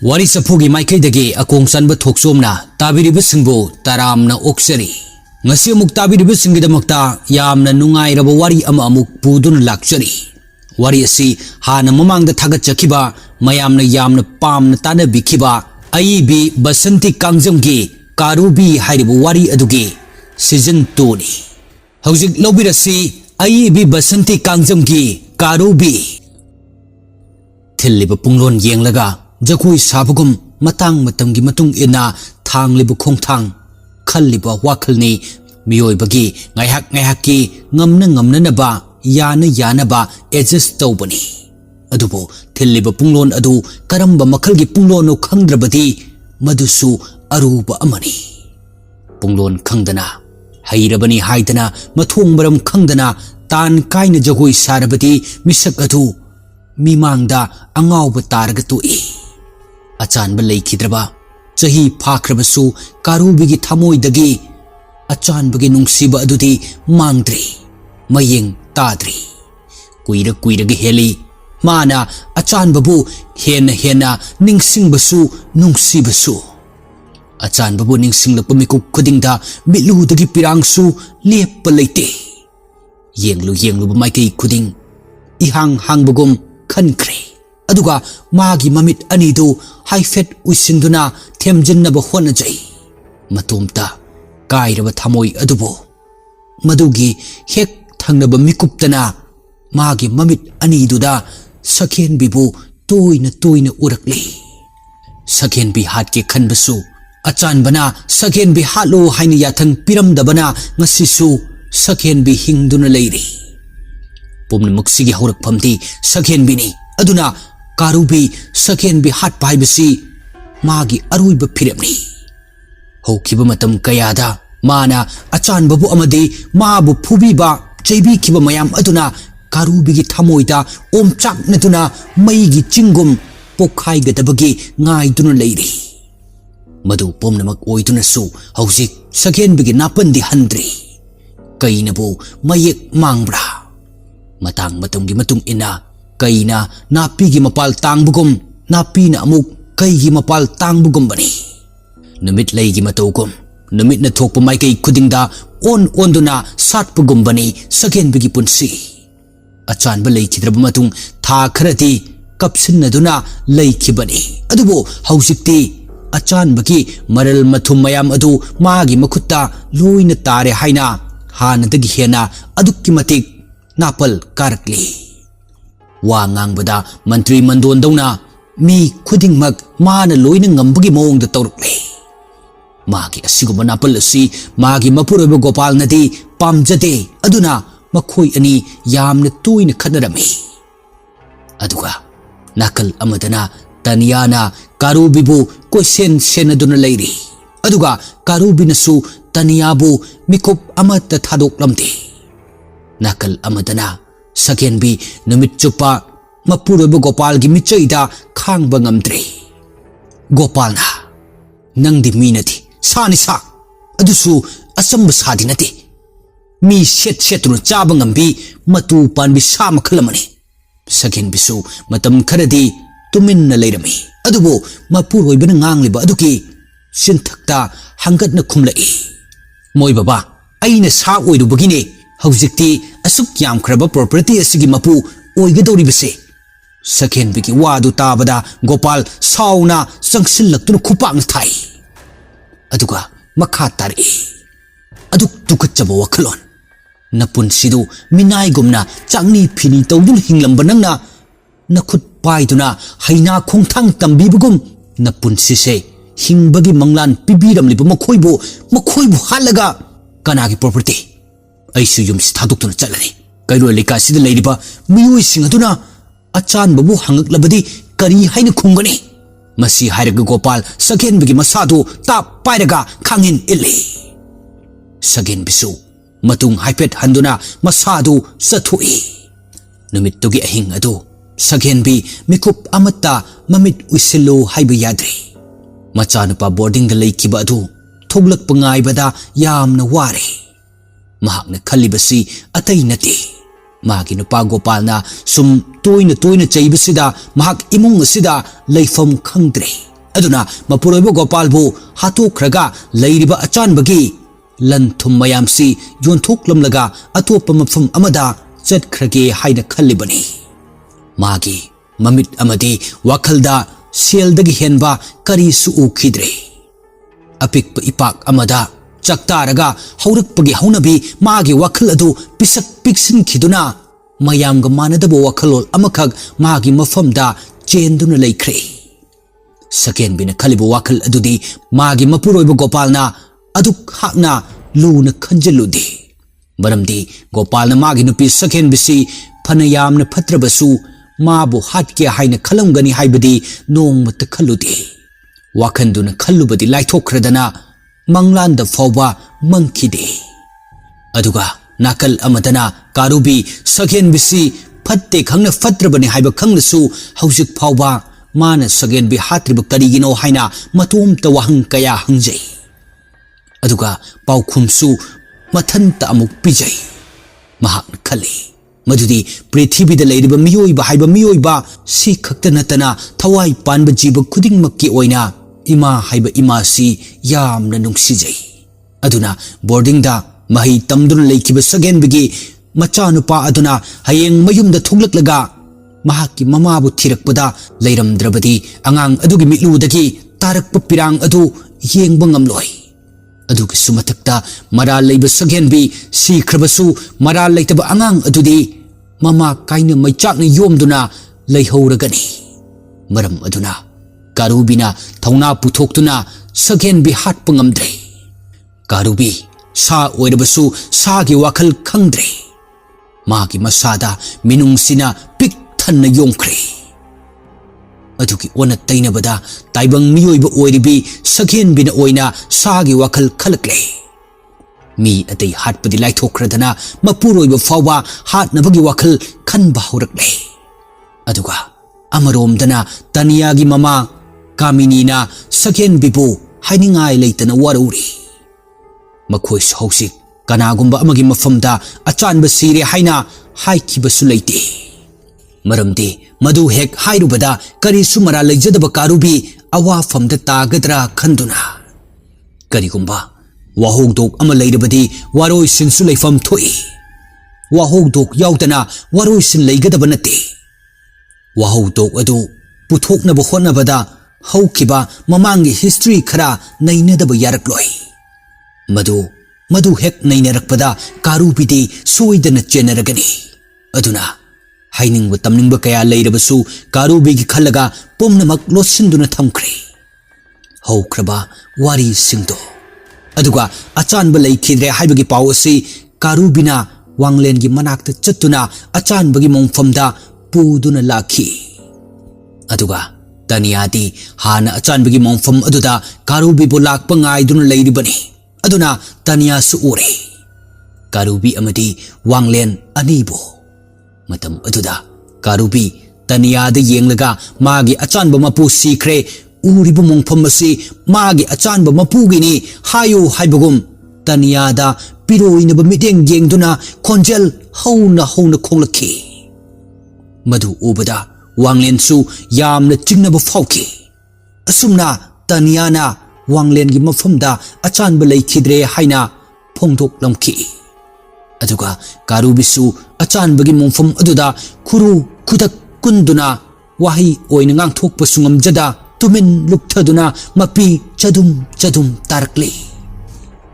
Wari sapugi maikaidagi akong sanba thoksomna tabiribasingbo taramna oksari. Ngasi amuk tabiribasinggidamakta yamna nungairaba wari ama amuk puduna lakchari. Wari asi hana mamangda thagatchakiba mayamna yamna pamna tanabikhiba aibi basanti kangjamgi karubi hairiba wari adugi season 2 ni. Hauzik lobirasi aibi basanti kangjamgi karubi. Thilliba punglon yenglaga Jakui sabagum matang matamgi matung ina thang libu khongthang khalliba wakhalni miyoi bagi ngaihak ki ngamna naba yana ba adjust tawbani adubo thilliba punglon adu karamba makhalgi punglon no khangdrabadi madusu aruba amani punglon khangdana hairabani haidana mathong maram khangdana tan kaina jagoi sarabadi misak adu mimangda angawba targa tu'i Achan balay kidraba Chahi phakrabasu karubigi thamoy dagi Achan bagi nungsiba adudi mangdri Mayeng tadri Kuira gi heli Mana achan babu hena ningsing basu nungsibasu Achan babu ningsing lapamikuk kudingda Mitlu dagi pirangsu lepa layte Yenglu bamaykay kuding Ihang bagum khankre Aduga magi mamit anidu haifet uisinduna themjinnaba honajai matumta kairaba thamoi adubo madugi hek thangnaba mikuptana magi mamit aniduda sakhen bibu toina urakli sakhen bi hatke khanbasu achanbana sakhen bi halo haini yathang piramdabana ngasisu sakhen bi hingduna leiri pumna muksigi haurak phamti sakhen bini aduna Karubi sakhen bi hat paibasi magi aruiba phiremni hokiba matam kayada mana achan babu amadi mabu phubiba cheibi khiba mayam aduna karubi gi thamoida omchak natuna maigi chingum pokhai gadabagi ngai duna leiri madu pomnamak oiduna su hauzik sakhen bi gi napandi handri kainabu mayek mangbra matang matamgi matung ina Kaina napi gi mapal tangbugum napi na amuk kai gi mapal tangbugum bani numit lay gi matogum numit na thokpa mai kai khudingda on duna satpugum bani sakhen bigi punsi achan ba lay chidrab matung tha kharati kapsin na duna lay khibani adubo hausikti achan bagi maral mathum mayam adu magi makhutta loina tare haina hanadagi hena adukki matik napal karakli Wangang bada Mantri Mandon dauna mi khuding mag mana loina ngambagi mong da tawrukle magi asiguma napal asi magi mapuroba Gopal nadi pamjade aduna makhoi ani yamna tuina khadarami aduga nakal amadana Tanyana Karubibu koisen senaduna leiri aduga Karubinasu Tanyabu mikup amata thadok lamti nakal amadana Sakhen bi numit chupa mapuroba Gopal gi michaida khangba ngamdre Gopal na nangdi minati sani sa adusu asamba sadi nati mi set ru chaba ngambi matu panbi sa makhalamani Sakhen bisu matam kharadi tuminna leirami adubo mapuroibana ngangliba aduki sinthakta hangatna khumlai moi baba aina sa oirubagine Haujikti asuk yam khraba property asigi mapu oigadoribase Sakhen bigi wadu tabada Gopal sauna sangsillaktuna khupang thai aduga makha tari aduk tukachaba wakhalon napun sidu minai gumna changni phini tawdun hinglamba nangna nakhut paiduna haina khongthang tambibugum napun sise hingbagi manglan pibiramliba makhoibu halaga kanagi property Aisu yum sithadukuna chalani kairo leka sida leiriba miyoi singaduna achan babu hangak labadi kari haina khungani masi hairaga Gopal Sakhen bigi masadu ta pairaga khangin illi Sakhen bisu matung haipet handuna masadu sathui numit tugi ahing adu Sakhen bi mikup amata mamit usillo haiba yadri machanupa boarding da leikiba adu thoglak pangai bada yamna ware Mahakna khalibasi atay nati magi nupa Gopal na sum toina chaibasida mahak imung asida laifam khangdre aduna mapuroibo Gopal bu hatukhrega leiriba achanbagi lan thum mayam si yontoklamlaga atopa mafam amada chatkrage haina khallibani magi mamit amadi wakhalda seldagi henba kari su ukhidre apik ipak amada chaktarga haurakpagi haunabi magi wakhal adu pisak piksin khiduna mayamga manadabo wakhalol amakhak magi mafamda chenduna leikhre saken bina khalibu wakhal adudi magi mapuroibo Gopalna aduk hakna luna khanjaludi maramdi Gopalna magi nupi saken bisi phanayamna phatrabasu mabu hatke haina khalamgani haibadi nongmata khalludi wakhanduna khallubadi laithokradana manglanda fawba mangkhide aduga nakal amadana karubi saken bisi phatte khangna phatrabani haiba khangnasu haujik fawba mana sagen bi hatriba karigino haina matom ta wahang kaya hangjai aduga paukhumsu mathanta amuk pijai mahak khali madudi prithvi da leiriba miyoi ba haiba miyoi ba si khakta natana thawai panba jiba khuding makki oina ima haiba ima si yamna nungsijai aduna boarding da mahi tamdun leikiba sagen bigi machanupa aduna hayeng mayumda thuglak mahaki mamabu thirakpada leiramdrabadi angang adugi mitludagi tarakpa pirang adu yengba ngamloi adugi sumathakta maral leiba sagen bi sikhrabasu maral leitaba angang adudi mama kaina maichakna yomduna leihauragani maram aduna karubina thauna puthoktuna sagen bi hatpa ngamdre karubi sa oirabasu sagi wakhal khangdre magi masada minungsina pik thanna yongkhre aduki ona tainabada taibang miyoiba oiribi sagen bina oina sagi wakhal khalakle mi atei hatpadi laithokradana mapuroiba fawba hatnabagi wakhal khanba horakle aduga amaromdana taniyagi mama kaminina sagen bibu hainingai leitana waruri makhoi sohsik kanagumba amagi mafamda achanba sire haina haikibasu leite maramdi madu hek hairubada karisu mara leijadaba karubi awafamda tagadra khanduna karigumba wahogdok ama leirabadi waroi sinsu leifam thoi wahogdok yaudana waroi sin leigadaba nate wahogdok adu puthoknaba hotnabada haukiba mamangi history khara nainadaba yarakloi madu hek nainarakpada karubidi soidana chenaragani aduna hainingba tamningba kaya leirabasu karubigi khallaga pumnamak losinduna thamkhre haukraba wari singdo aduga achanba leikhidre haibagi paw asi karubina wanglengi manakta chattuna achanbagi mongfamda puduna lakhi aduga taniyadi hana achanbagi mongfam aduda karubi bo lakpa ngaiduna leiribani aduna taniya su ure karubi amadi wanglen anibo matam aduda karubi taniya da yenglaga magi achanba mapu sikre uribu mongfam asi magi achanba mapu gini hayo haibagum taniya da piroina ba miteng yengduna konjel hauna khonglakhi madu ubada wanglen su yamna chingnaba fauki asumna taniya na wanglen gi mafamda achanba leikhidre haina phongdok lamki aduga karubisu achanbagi mongfam aduda khuru khudak kunduna wahi oina ngang thokpa sungamjada tumin lukthaduna mapi chadum tarakle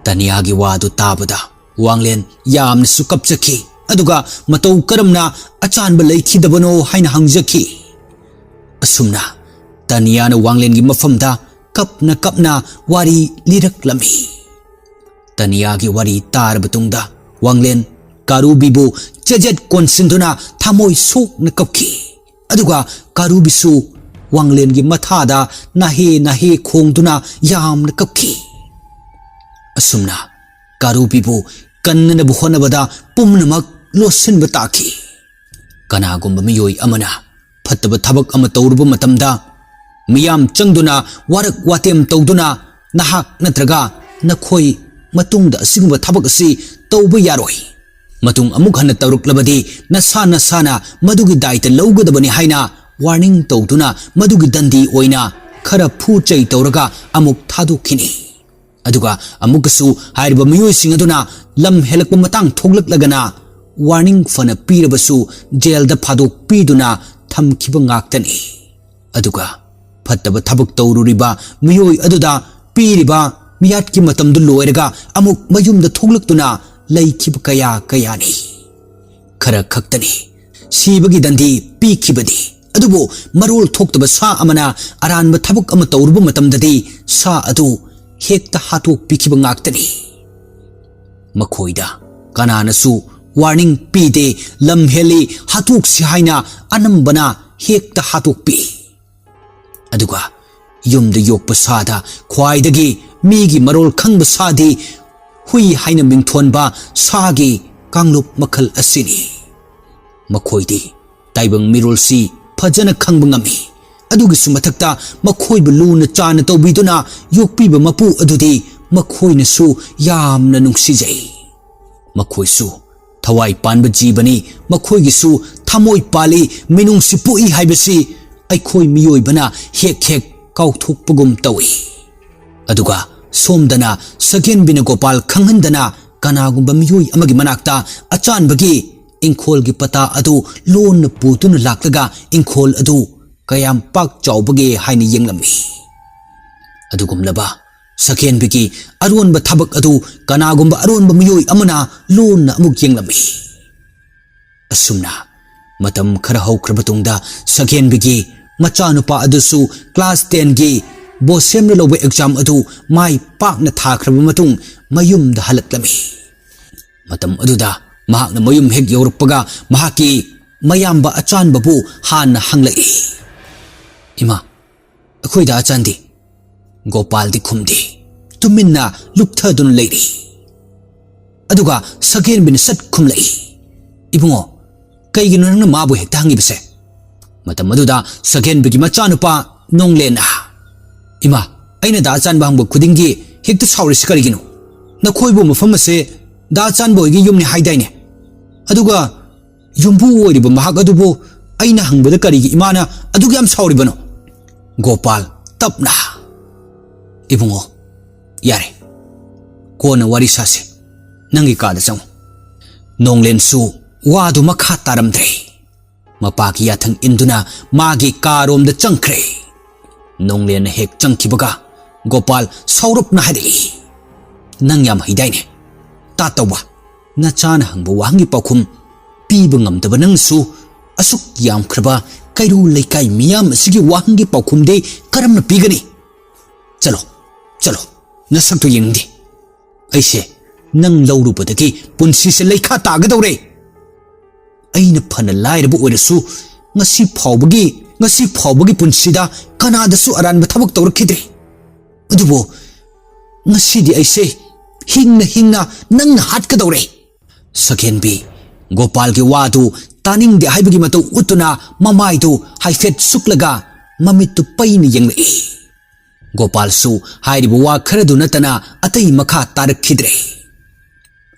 taniyagi wadu tabada wanglen yamna sukapchaki aduga matau karamna achanba leikhidabano haina hangjaki asumna taniyana wanglen gi mafamda kapna wari lirak lami taniyagi wari tar batungda wanglen karubibu chajet konsinduna thamoi sok na kapki aduga karubisu wanglen gi mathada nahe khongduna yam na kapki asumna karubibu kannana buhonabada pumnamak losin bataki kanagumba miyoi amana phattaba thabak ama tawruba matamda miyam changduna warak watem tawduna nahak natraga nakhoi matungda asigumba thabak asi tawba yaroi matung amuk hana tawruklabadi nasana madugi daita lawgadabani haina warning tawduna madugi dandi oina खरा फू चै तौरगा अमुक थादोखिनी अदुगा अमुकसु हाइरिबा मियोइसिंग अदुना lump हेलकप Matang थोगलकलगना warning फना पीरबसु jail दा फादोक पीदुना थमखिबा ngaktani aduga fattaba thabuk tawruriba miyoi aduda piriba miyat ki matam du loiraga amuk mayum da thoglaktuna leikhiba kaya kayani khara khaktani sibagi dandi pikhibadi adubo marol thoktaba sa amana aranba thabuk ama tawruba matam dadi sa adu hekta hatok pikhiba ngaktani makhoida kananasu warning pide lam heli hatuk si haina anambana hekta hatuk pi aduga yumda yokpa sada khwaidagi migi marol khangba sadi hui haina mingthonba sagi kanglup makhal asini makhoidi taibang mirol si phajana khangba ngami adugi sumathakta makhoi bu luna chana tawbiduna yokpiba mapu adudi makhoina su yamna nungsijai makhoi su thawai panba jibani makhoi gi su thamoi pali minung sipui haibasi aikhoi miyoi bana hek hek kauthuk pugum tawi aduga somdana sagen bina gopal khanghandana kanagumba miyoi amagi manakta achan bagi ingkhol gi pata adu lon putun laklaga ingkhol adu kayam pak chawbagi haini yenglami adugum laba saken bigi aron ba thabak adu kanagumba aron ba miyoi amana lon na amuk yenglami asumna matam khara haukraba tungda saken bigi machanupa adusu class 10 gi bosem na lobe exam adu mai pak na thakraba matung mayum da halaklami matam aduda mahak na mayum hek yorukpaga mahaki mayamba achan babu han na hanglai ima akhoi da achandi gopal di khumdi tuminna luptha dun leiri aduga sagen bin sat khumlai ibungo kaigino nang mabu hek tangi bese matam aduda sagen bigi machanupa nonglena ima aina da chan bang bu khudingi hekta sauri sikarigino na khoibu mafam ase da chan boy gi yumni haidaine aduga yumbu oiriba mahak adubu aina hangbada karigi imana aduga am sauri bano gopal tapna ibungo yare kona wari sase nangi kada chang nonglen su wadu makha taramdre mapaki yathang induna magi karom da changkhre nonglen hek changkhibaga gopal saurup na hadi nang yam hidaine ta tawa na chan hangbu wangi pakhum piba ngamdaba nang su asuk yam khraba kairu leikai miyam sigi wangi pakhum de karamna pigani chalo chalo nasak to yengdi aise nang lawru badagi punsi se leikha tagadore aina phana lairabu oirasu ngasi phawbagi punsida kanada su aran ba thabak tawrakhidri adubo ngasi di aise hingna nang hat kadore saken bi gopal gi wadu taning de haibagi mato utuna mamai du haifet suklaga mamit tu paini yenglai gopal su hairibu wa kharadu natana atai makha tarakhidre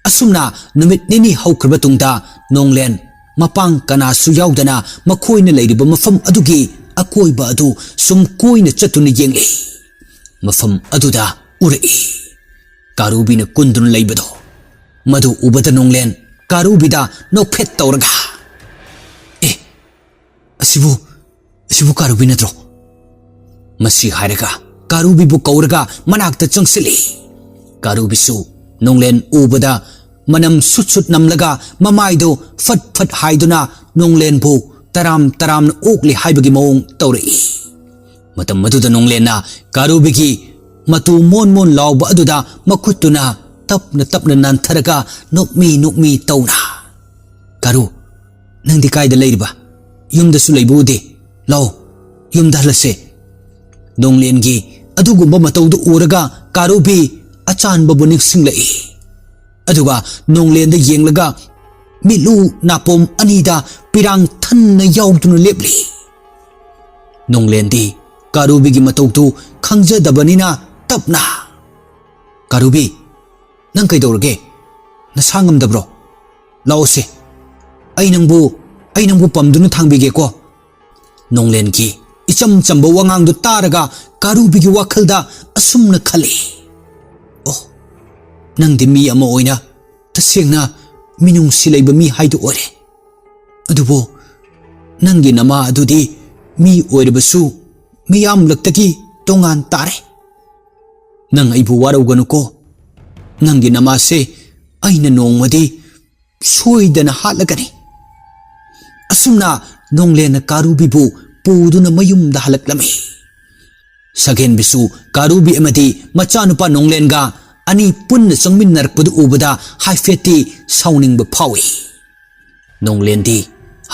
asumna numit nini haukraba tungda nonglen mapang kana su yaudana makhoina leiriba mafam adugi akoiba adu sum koina chatuna yengle mafam aduda urei karubina kundun leibado madu ubada nonglen karubida nokphet tawraga asibu karubina tro masi hairaga karubi bu kauraga manakta changsili karubi su nonglen ubada manam sut namlaga mamai do fat haiduna nonglen bu taram okli haibagi maung tawri matam maduda nonglen na karubi gi matu mon lawba aduda makhutuna tapna nan tharaga nokmi tawna karu nangdi kaida leiriba yumda su leibudi law yumda halase nonglen gi adugumba matawdu uraga karubi achan babu niksinglai aduga nonglen da yenglaga milu napom anida pirang thanna yauduna lepli nonglen di karubi gi matawdu khangja tapna karubi nang kaidorge nasangam dabro lawse ai nangbu pamdunu thangbige ko nonglen ki इचम चंब वांगांग दो तारगा कारूबी की वाखलदा असुमना खले ओ नंदी मी अमा ओइना तसेंगना मिनुंग सिलैबा मी हाइदो ओरे अदुबो नंगी नमा अदुदी मी ओइरबसु मियाम लक्तकी तोंगान तारे नंग आइबु वारौगनुको नंगी नमा से अइना नोंगमदी सोइदना हालगनी असुमना नोंगलेन कारूबीबु पूदुना मयुमदा हलक्लमी सगेन बिसु कारूबी अमदी मचानुपा नोंगलेनगा अनि पुन्न संगमिन्नरकपदु उबदा हाइफेटी साउनिंगबा फावी नोंगलेनदी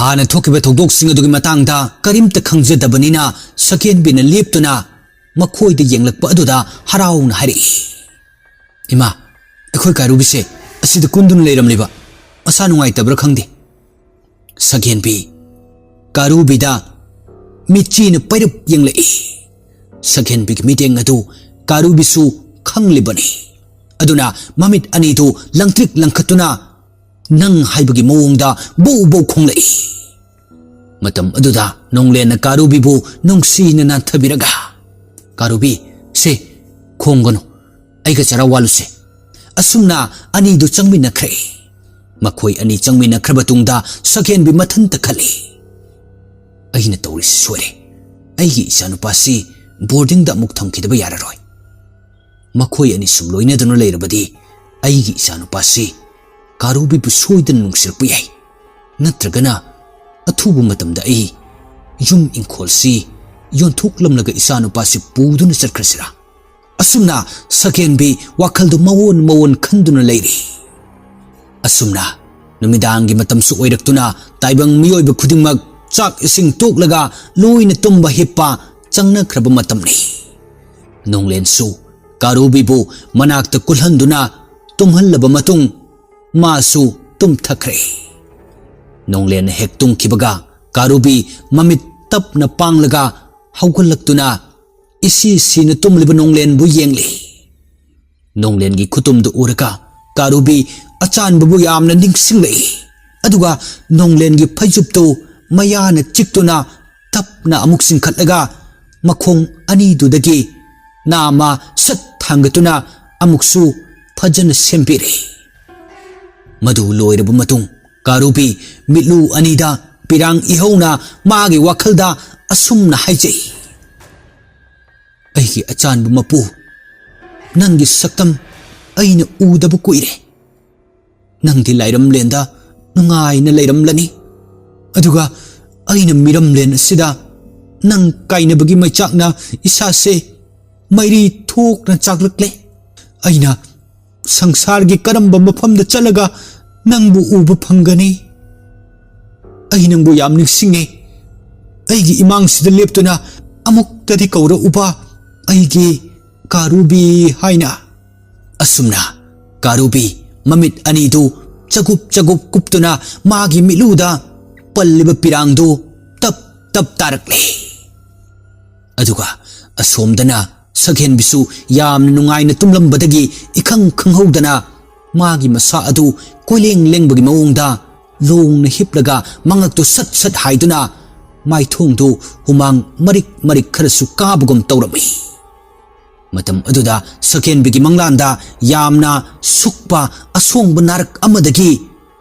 हाना थोकिबा थौदोकसिंग अदुगी मातांगदा करिमता खंगजदबनिना सगेन बिना लेप्तुना मखोइदा येंगलकपा अदुदा हराउना हरि इमा अखोय कारूबीसे असिदा कुंदुन लेरमलिबा असा नुंगाइतब्रा खंगदे सगेन बी कारूबीदा मिचीना पैरप येंगलई सगेन बी मीटिंग अदु कारूबीसु खंगलिबनी अदुना ममित अनिदु लंगत्रिक लंखतुना नंग हाइबगी मोंगदा बो बो खोंगलई मतम अदुदा नोंगलेन कारूबीबु नोंगसीना नाथबिरगा कारूबी से खोंगनु आइगा चरा वालुसे असुमना अनिदु चंगमिनखरे मखोय अनि चंगमिनखरबा तुंगदा सगेन बी मथंत खले अहिना तौरि सोरे अइगी इचानुपासी बोर्डिंग दा मुक थमखिदबा याररोय मखोय अनि सुम लोइनदुना लेरबदी अइगी इचानुपासी कारूबी बु सोइदन नुंगसिरपु याय नत्रगना अथुबु मतमदा अइ युम इंखोलसी योंथोकलमलगा इचानुपासी पूदुना चटखरसिरा असुमना सगेन बी वाखलदु मवोन मवोन खंदुना लेरी असुमना नुमिदांगी मतमसु ओइरक्तुना ताइबंग मियोइबा खुदिंगमक चाक इसिंग तोकलगा लोइना तुम्बा हिप्पा चंगनख्रबा मतमनी नोंगलेनसु कारूबीबु मनाक्ता कुलहंदुना तुम्हल्लबा मतुंग मासु तुम्थखरे नोंगलेन हेक तुंगखिबगा कारूबी ममित तपना पांगलगा हौगलक्तुना इसी सीना तुम्लिबा नोंगलेनबु येंगले नोंगलेनगी खुतुमदु उरगा कारूबी अचानबबु यामना निंगसिंगलई अदुगा नोंगलेनगी फैजुबतु मयाना चिक्तुना तपना अमुक सिंखतलगा मखोंग अनिदुदगी नामा सत थांगतुना अमुकसु फजन सेंपिरे मधु लोइरबु मतुंग कारूबी मिलु अनिदा पिरांग इहौना मागे वाखलदा असुमना हाइजै अइगी अचानबु मपु नंगी सक्तम अइना उदबु कुइरे नंदी लाइरमलेंदा नुंगाइना लेरमलनी अदुगा अइना मिरमलेन सिदा नंग काइनबगी मैचाकना इसासे मैरी थोकना चाकलकले अइना संसारगी करंबा मफमदा चलगा नंगबु उबा फंगनी अइ नंगबु याम निंगसिंगे अइगी इमांगसिदा लेप्तुना अमुक्तदि कौरा उबा अइगी कारूबी हाइना असुमना कारूबी ममित अनिदु चगुप चगुप कुप्तुना मागी मिलुदा पल्लिबा पिरांगदु तप तप तारकले अदुगा असोमदना सगेन बिसु यामना नुंगाइना तुमलंबदगी इखंग खंगहौदना मागी मसा अदु कोइलेंग लेंबगी मवोंगदा लोंगना हिप्लगा मंगक्तु सत सत हाइदुना माइथोंगदु हुमांग मरिक मरिक खरसु काबगुम तौरमी मतम अदुदा सगेन बिगी मंगलांदा यामना सुक्पा असोंगबा नारक अमदगी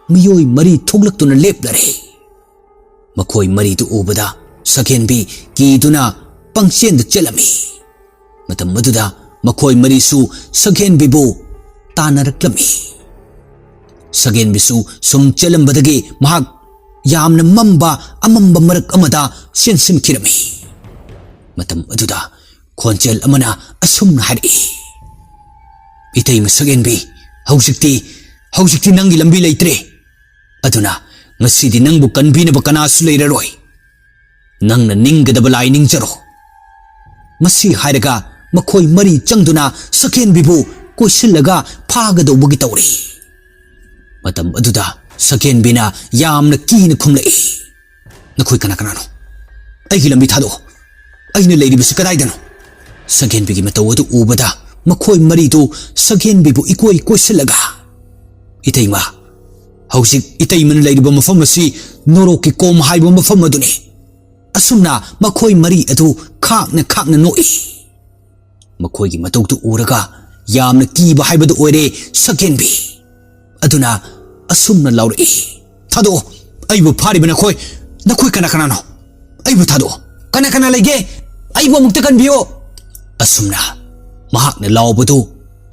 मियोय मरी थोगलक्तुना लेप्लरे मखोय मरीदु उबदा सगेन बी कीदुना पंगचेंद चलमी मतम मदुदा मखोय मरीसु सगेन बिबु तानरक्लमी सगेन बिसु सुम चलंबदगी महाक यामना मम्बा अमम्बा मरक अमदा सेंसिनखिरमी मतम अदुदा खोंचेल अमना असुमना हारि इतैम सगेन बी हौजिक्ति नंगी लंबी लेत्रे अदुना ngasi nangbu kanbinaba kanasu leiraroi nangna ningadaba lai ningjaro masi hairaga makhoi mari changduna saken bibu koisillaga phagadaubugi tawri matam aduda saken bina yamna kina khumlai nakhoi kana kanano aigi lambi thado aina leiribisi kadaidano saken bigi matawadu ubada makhoi mari do saken bibu ikoi koisillaga iteima हौजिक इतैमन लेरिबा मफम असि नोरोकी कोम हाइबा मफम अदुनि asumna makhoi mari adu khakna noi makhoi gi matau tu uraga yamna kiba haibadu oire sakenbi aduna asumna lauri thado aibu phari bana khoi nakhoi kana no aibu thado kana lege aibu mukta kan biyo asumna mahakna lawbadu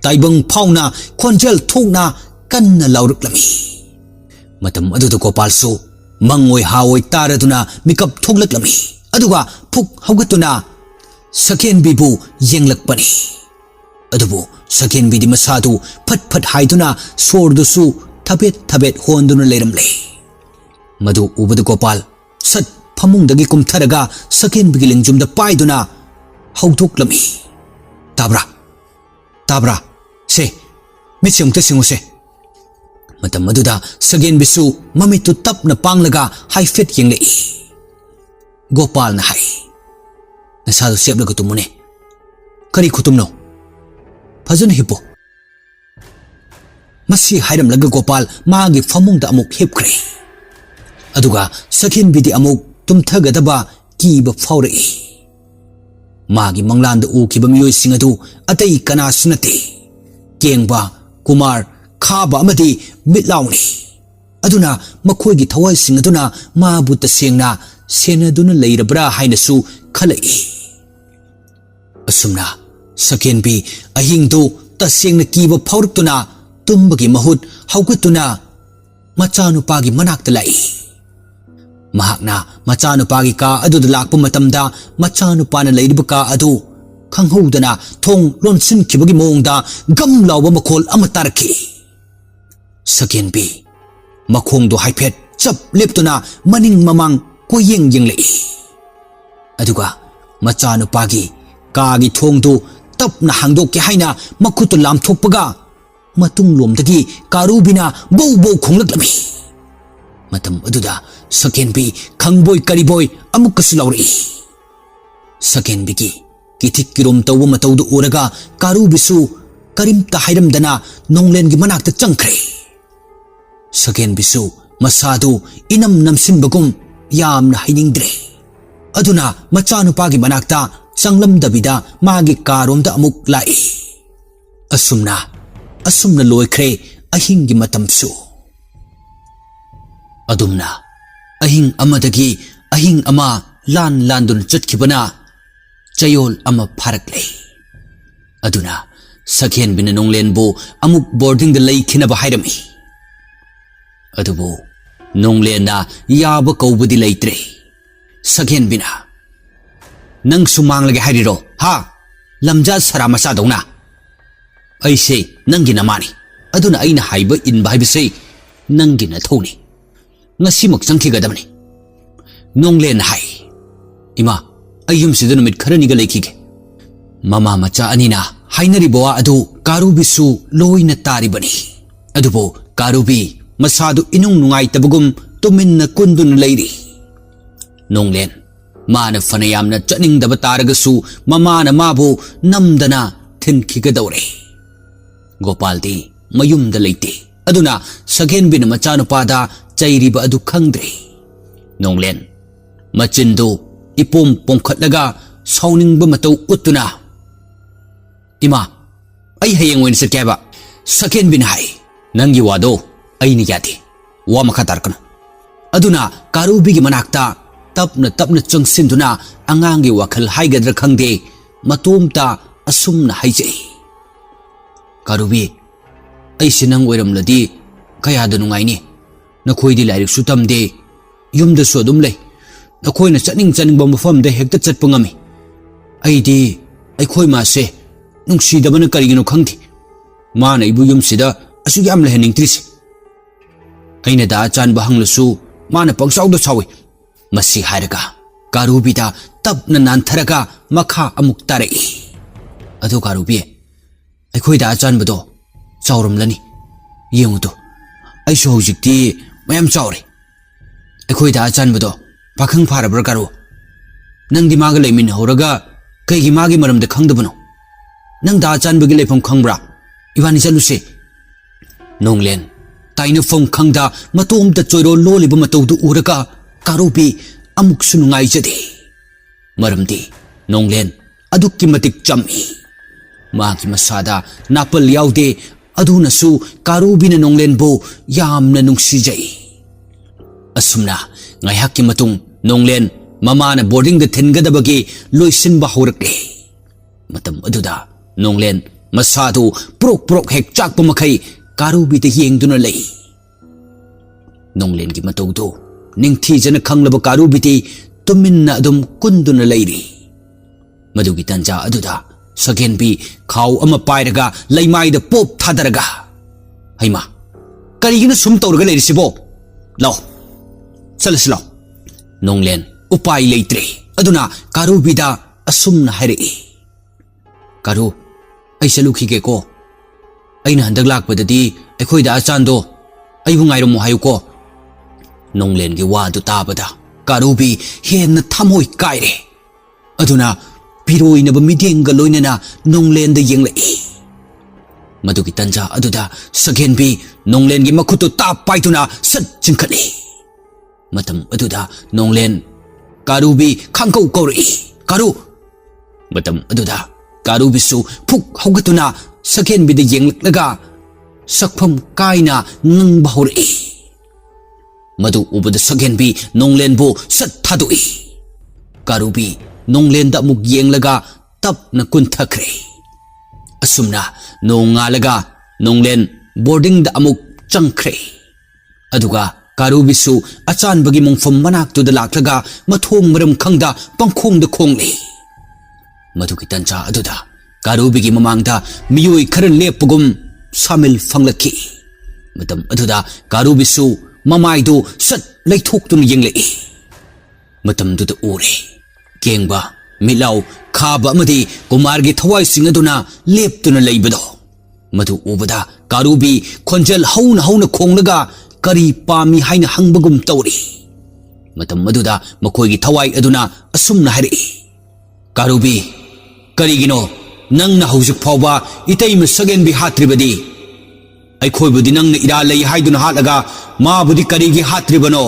taibang phauna khonjel thokna kanna lauruklami matam adu Gopal su mangoi hawoi taraduna mikap thoklaklami aduga phuk haugatuna sakenbi bu yenglakpani adubu sakenbi di masadu phat haiduna sordusu thabet honduna leiramle madu ubadu Gopal sat phamungdagi kumtharaga sakenbi gi lingjumda paiduna haudoklami tabra se mitsimta singuse matam maduda sakenbi su mamitu tapna panglaga haifet yengle Gopal na hai nasadu seplaga tumune kari khutumno fazana hipo masi hairam laga Gopal magi famungda amuk hipkre aduga sakenbi di amuk tumthagadaba kiba faure magi manglanda ukiba miyoi singadu atei kana sunate kengba Kumar khaba amadi mitlauni aduna makhoi gi thawai singaduna mabu tasengna senaduna leirabra hainasu khalai asumna sakenbi ahingdu tasengna kiba phauruktuna tumbagi mahut haugatuna machanupagi manakta lai mahakna machanupagi ka adu lakpa matamda machanupana leiriba ka adu khanghoudana thong lonsin khibagi mongda gam lawba makhol amatarki sakenbi makhongdo haiphet chap leptuna maning mamang koyeng yenglei aduga machanupagi kagi thongdu tapna hangdokke haina makhutu lamthokpaga matung lomdagi karubina bow khonglakami matam aduda sakenbi khangboy kariboi amukkasu lauri sakenbi gi kitik kirom tawba matawdu uraga karubisu karimta hairamdana nonglen gi manakta changkhre sakenbi su masadu inam namsinbagum yamna hainingdre aduna machanupagi manakta changlamdabida magi karomda amuk lai asumna loikhre ahingi matamsu adumna ahing amadagi ahing ama landun chatkibana chayol ama pharakle aduna sakenbi na nonglenbu amuk boarding da laikhinaba hairami adubu nonglena yaba kaubudi leitre sakenbi na nang sumanglage hairiro ha lamja sara masa dawna aise nangi namani aduna aina haiba inba haibase nangi na thoni ngasimak changkhigadamni nonglen hai ima ayum sidun mit kharani ga lekhige mama macha anina hainari bowa adu karubisu loina taribani adubo karubi masadu inung nungai tabugum tuminna kundun leiri nonglen mana fanayamna chaning daba taragasu mamana mabu namdana thinkhigadawre Gopal di mayumda leite aduna sakenbi na machanupada chairiba adu khangdre nonglen machindu ipom pongkhatlaga sauningba matau utuna ima ai hayeng wen sakeba sakenbi na hai nangi wado aini yati wa makhatar kana aduna karubi gi manakta tapna changsinduna angangi wakhal haigadra khangde matumta asumna haijei karubi aisi nang oiramladi kayada nungaini nakhoidi lairik su tamde yumda su adum lei nakhoina chaning ba mafamda hekta chatpa ngami aidi aikhoi ma se nungsidabana karigino khangthi mana ibu yumsida asugi amla heningtrisi aina da chanba hanglasu mana pangsauda sawi masi hairaga karubida tapna nantharaga makha amuk tarai adu karubi aikhoi da chanbado chauramlani yengudo aisu hojikti mayam chaure aikhoi da chanbado pakhang pharabra karu nangdi maga leimin horaga kaigi magi maramda khangdabano nang da chanbagi lepham khangbra ibani chaluse nonglen taina phong khangda matomta choiro loliba matawdu uraga karubi amuk sunungai jade Maramdi Nonglen adukki matik chami. Magi masada napal yaude adunasu Karubina Nonglen bo yamna nungsijay. Asumna ngayhakki matung Nonglen mamana boarding da thengadabagi loisin ba haurakle. Matam aduda Nonglen masado prok hek chakpa makai Karubi da yengduna lay. Nonglen ki matawdo ningthi jana khanglaba Karubi ti tuminna adum kunduna layri. Madugi tanja aduda sagenbi khaw ama pairaga laymai da pop thadaraga. Haima karigina sum tawraga layrisibo. Law salas law. Nonglen upai leitre aduna Karubi da asumna hairi. Karu ay salukhi ke ko. Ay na handag lakpadadi akoy da achando ay bungayro mo hayo ko. Nonglen gi wadu tabada Karubi hen na thamoy kaire. Aduna piroi na bamideng galoy na Nonglen da yenglai. Madugi tanja aduda sagenbi Nonglen gi makuto tapay to na sat jingkali. Matam aduda Nonglen Karubi kangkaw kawri. Karu matam aduda Karubi su puk haugatuna sagenbi da yenglaga sakpam kaina nang bahuri. Madu ubada sagenbi Nonglen bo sat thadui. Karubi Nonglen da muk yenglaga tap na kunthakre. Asumna nongalaga Nonglen boarding da amuk changkre. Aduga Karubi su achan bagi mongfam manak to da laklaga mathong maram khangda pangkhong da khongli. Madugi tanja aduda Karubi gi mamangda miyoi khara lepugum samil fanglaki. Matam aduda Karubi su mamaido sat laithok tun yenglei. Matam duda ure kengba milaw khaba amadi kumargi thawai sing aduna leptuna leibado. Madu ubada Karubi khonjal hauna khonglaga kari pami haina hangbagum tawri. Matam aduda makoigi thawai aduna asumna hari. Karubi karigino nang na haujuk phawba itay masagenbi hatribadi. Ay khoy budi nang na iralay haiduna halaga ma budi karigi hatribano.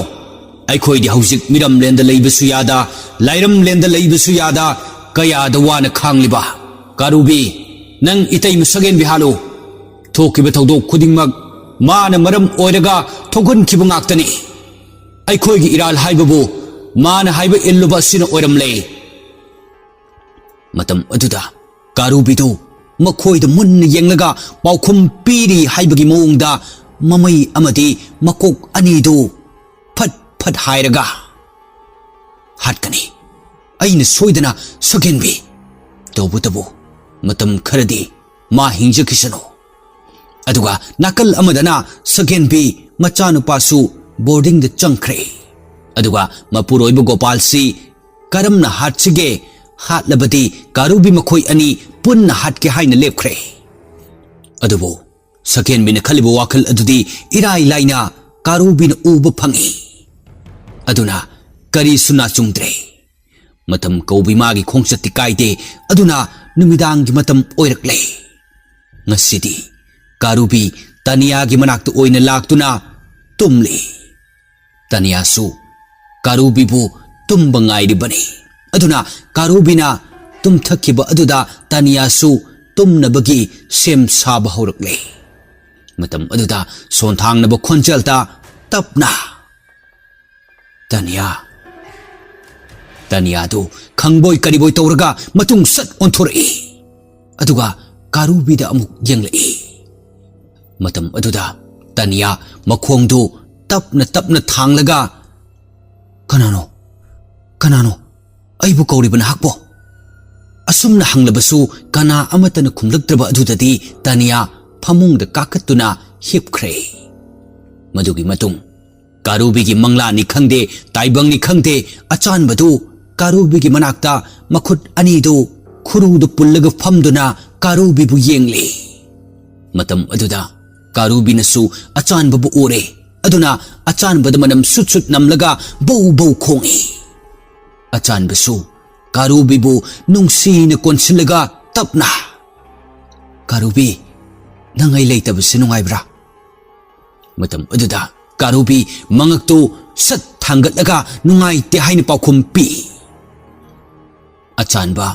Ay khoy di hausik miram lenda laybasu yada layram lenda laybasu yada kaya dawana khangliba. Karubi nang itay masagenbi halo thokiba thawdok khudingmak maana maram oiraga thogun khiba ngaktani. Ay khoy gi iral haibabu maana haiba illuba sina oiramle. Matam aduda Karubi do makoy da mun yenglaga paukhum piri haibagi mongda mamay amadi makok ani do phat hairaga hatkani. Aina soidana sagenbi tawbutabu matam kharadi ma hingjakisano. Aduga nakal amadana sagenbi machanu pasu boarding da changkre. Aduga mapuroibu Gopal si karamna hatsige hat labadi Karubi makoy ani punna hat ke haina lepkre. Adubo sagenbi na khalibu wakal adudi irai laina Karubi na uba phangi. Aduna kari suna chungdre. Matam kaubi magi khongsati kaide aduna numidang gi matam oirakle. Ngasidi Karubi Tania gi manaktu oina laktuna tumli. Tania su Karubi bu tumbangai di bani. Aduna Karubi na tumthakiba aduda Tania su tumnabagi sem saba haurakle. Matam aduda sonthang naba khonjalta tapna. Tania do khangboy kariboy tawraga matung sat onthori. Aduga Karubi da amuk yenglei. Matam aduda Tania makhongdu tapna thanglaga kanano aibu kauribana hakbo. Asumna hanglabasu kana amatana khumlaktraba adudadi Tania phamungda kakatuna hipkhre. Madugi matung Karubi gi mangla ni khangde taibang ni khangde achan badu Karubi gi manakta makhut ani do khuru du pullaga phamduna Karubi bu yengli. Matam aduda Karubi nasu achan babu ore. Aduna achan bada manam sut namlaga bau khongi. Achan basu Karubi bu nungsi na konsilaga tapna. Karubi nangay laytabasi nungay bra. Matam aduda Karubi mangakto sat thanggatlaga nungay te haina paukhumpi. अचानबा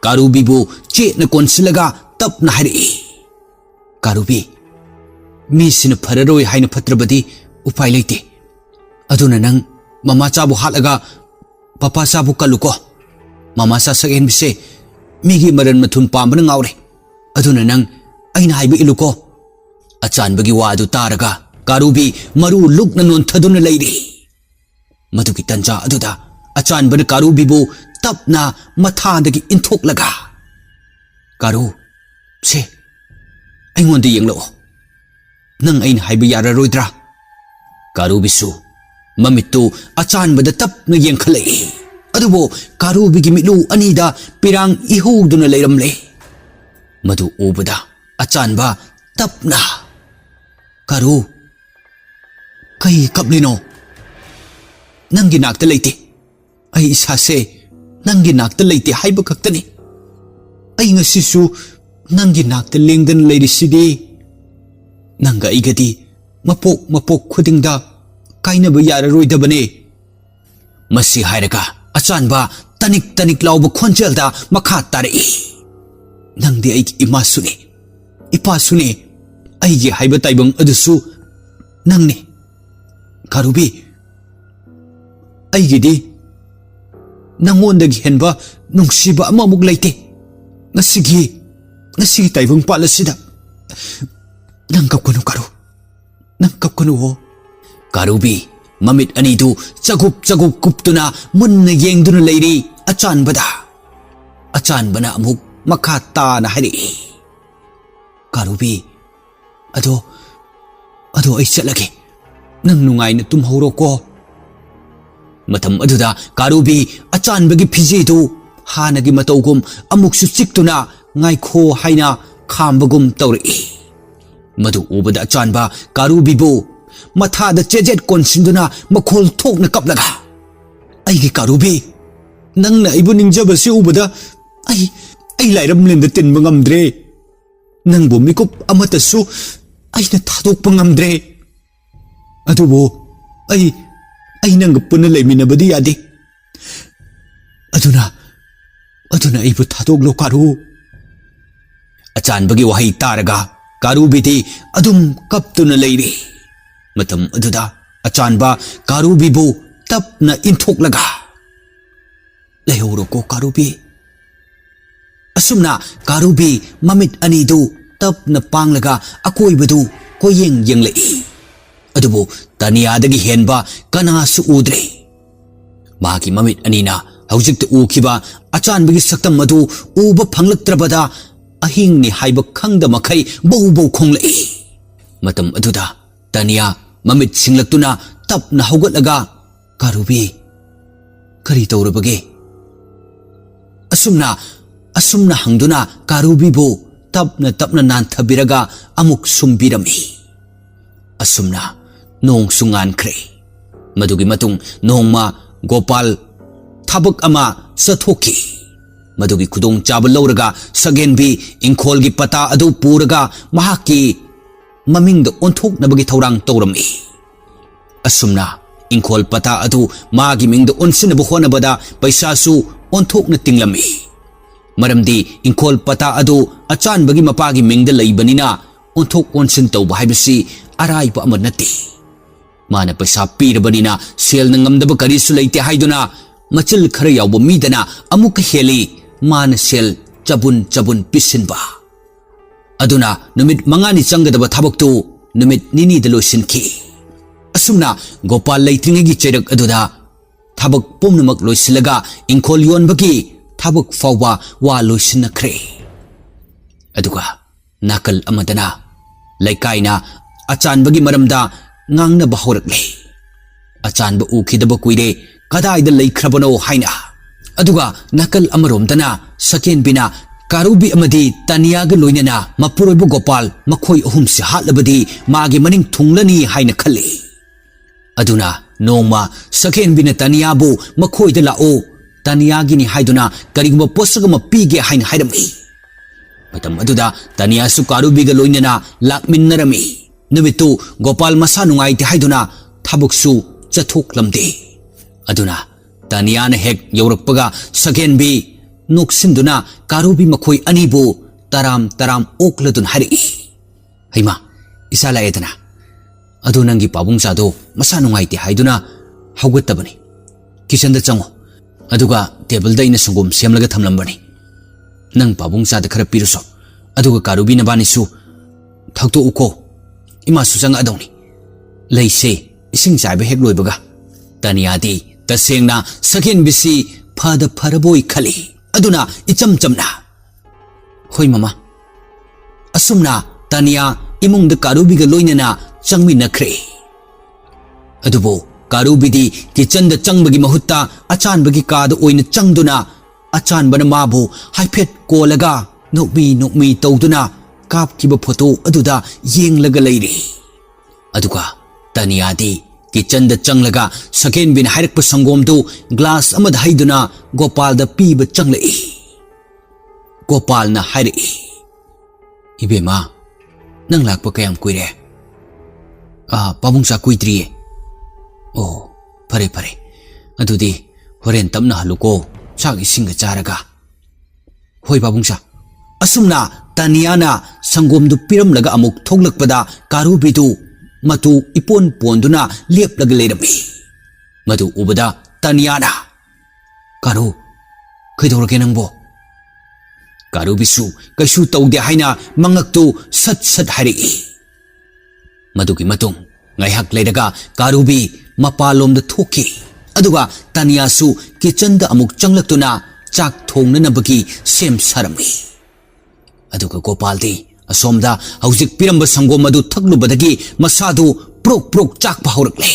कारूबीबू चेतना कोनसिलगा तपना हायरई कारूबी मीसिना फररोय हायना फत्रबदी उपाय लेते अदुना नंग mama चाबु हालगा पपा चाबु कलुको mama चा सगेन बिसे मीगी मरन मथुन Pamban ngawre aduna nang aina haiba iluko achanbagi wadu taraga karubi maru lukna non thaduna leiri maduki tanja aduda achanbana karubi bu tapna mathandagi inthok laga karu se aingonde yenglo nang aina haiba yara roidra karubi su mamitu achanbada tapna yengkhalai adubo karubi gi milu anida pirang ihuduna leiramle madu ubada achanba tapna karu kai kaplino nangi nakta leite ai isa se nangi nakta leite haiba kaktani ai ngasisu nangi nakta lengdan leirisidi nanga igadi mapok khudingda kaina ba yara roidabane masi hairaga achanba tanik lauba khonjelda makha tarai nangdi ai ima sune ipa sune ai je haiba taibang adusu nangni karubi ai gidi nangonda gi henba nungsiba amamuk leite ngasigi taibang palasida nang kapkanu karu nang kapkanu ho karubi mamit anidu chagup kuptuna munna yengduna leiri achanbana amuk makha tana hairi karubi ado ai chalage nang nungai na tumhoro ko matam aduda karubi achanbagi phijedu hanagi matawgum amuk su chiktuna ngai kho haina khambagum tawri madu ubada achanba karubi bu matha da chejet konsinduna makhol thokna kaplaga aigi karubi nangna ibu ningjaba si ubada ai lairam lenda tinba ngamdre nangbu mikup amata su aina thadokpa ngamdre adubo ai nang puna leiminabadi yade aduna ibu thadoklo karu achanbagi wahai taraga karubidi adum kaptuna leiri matam aduda achanba karubibu tapna inthoklaga lehoro ko karubi asumna karubi mamit anidu tapna panglaga akoibadu koyeng yenglei adubu taniyadagi henba kana su udre magi mamit anina haujikta ukiba achanbagi saktam madu uba phanglaktrabada ahing ni haiba khangda makhai bau khonglei matam aduda taniya mamit singlaktuna tapna haugatlaga karubi kari tawrabage asumna hangduna karubi bu tapna nan thabiraga amuk sumbirami asumna nong sungan kre madugi matung nongma gopal thabak ama sathoki madugi khudong chaba lawraga sagenbi ingkholgi pata adu puraga mahaki mamingda onthoknabagi thaurang tawrami asumna ingkhol pata adu magi mingda onsinaba honabada paisasu onthokna tinglami maramdi ingkhol pata adu achanbagi mapagi mingda leibanina onthok onsin tawba haibasi araiba ama nati mana paisa pirabanina sel na ngamdaba karisu leite haiduna machil khara yawba midana amuka heli mana sel chabun pisinba aduna numit mangani changadaba thabaktu numit nini da loisinki asumna gopal leitringegi cherak aduda thabak pumnamak loisilaga ingkhol yonbagi thabak fawba wa loisinakre aduga nakal amadana laikaina achanbagi maramda ngangna bahorakle achanba ukhidaba kuire kadaida leikrabano haina aduga nakal amaromdana saken bina karubi amadi taniyaga loinana mapuroibu gopal makhoi ahum se hatlabadi magi maning thunglani haina khali aduna nongma saken bina taniyabu makhoi da lao taniyagi ni haiduna kariguma posagama pige haina hairami matam aduda taniya su karubi ga loinana lakminnarami numitu gopal masa nungai ti haiduna thabuksu chathok lamde aduna taniya na hek yaurakpaga saken bi noksindu karubi makhoi anibu taram okladun hari. Haima, isa laedana. Ado nangi pabung sado masa nungaiti haiduna haugatabani. Kitchen da chango. Aduga table da ina sangom semlaga thamlambani. Nang pabung sada khara piruso. Aduga karubi na bani su thakto uko. Ima su changa adawni. Laise ising chaiba hek loibaga. Taniadi tasengna sakin bisi phada pharaboi khali. Aduna icham chamna. Hoi mama. Asumna Tania imung da karubi ga loinana changmi nakre. Adubo karubi di kitchen da changbagi mahutta achan bagi ka da oina changduna achan bana mabu haipet kolaga nokmi tawduna kap kiba photo aduda yenglaga leiri. Aduga Tania di kitchen da changlaga saken bin hairak pa sangom du glass amad haiduna Gopal da piba changlai. Gopal na hairi. Ibema nang lakpa kayam kuire. Pabung sa kuidriye. Oh, pare. Adudi horen tamna haluko chak ising ga charaga. Hoi pabung sa. Asumna Taniana sangom du piram laga amuk thoglakpada karubi du matu ipon ponduna lep laga lerami. Madu ubada Taniana. Karu, kaidorake nangbo. Karubisu kaisu tawde haina mangaktu sat hari. Madugi matung ngaihak ledaga karubi mapalom da thoki. Aduga Tania su kitchen da amuk changlaktuna chak thongna nabagi sem sarami. Aduga Gopal di asomda haujik piramba sangom madu thaglubadagi masadu prok chak pahorakle.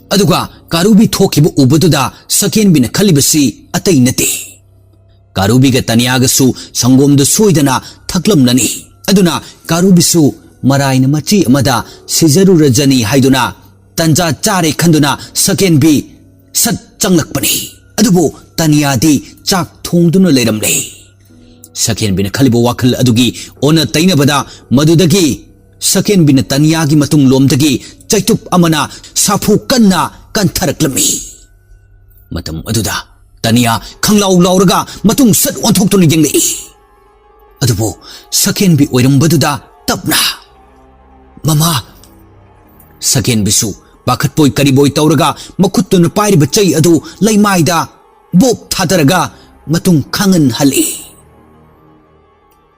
Aduga karubi thokibu ubaduda saken bin khalibasi atai nate. Karubi ga Tania ga su sangom da soidana thaklam nani. Aduna karubi su marai na machi amada sijaru rajani haiduna tanja chare khanduna saken bi sat changlakpani. Adubo Tania di chak thongduna leiramle. Saken bin khalibo wakhal adugi ona tainabada madudagi saken bin Tania gi matung lomdagi chaitup amana safu kanna kantharaklami. Matam aduda Tania khanglau lauraga matung sat onthoktu ni jengle. Adubo saken bi oirambaduda tapna. Mama saken bisu bakhat poi kariboi tauraga makhuttu na pairi bachai adu laimaida bop thadaraga matung khangan hali.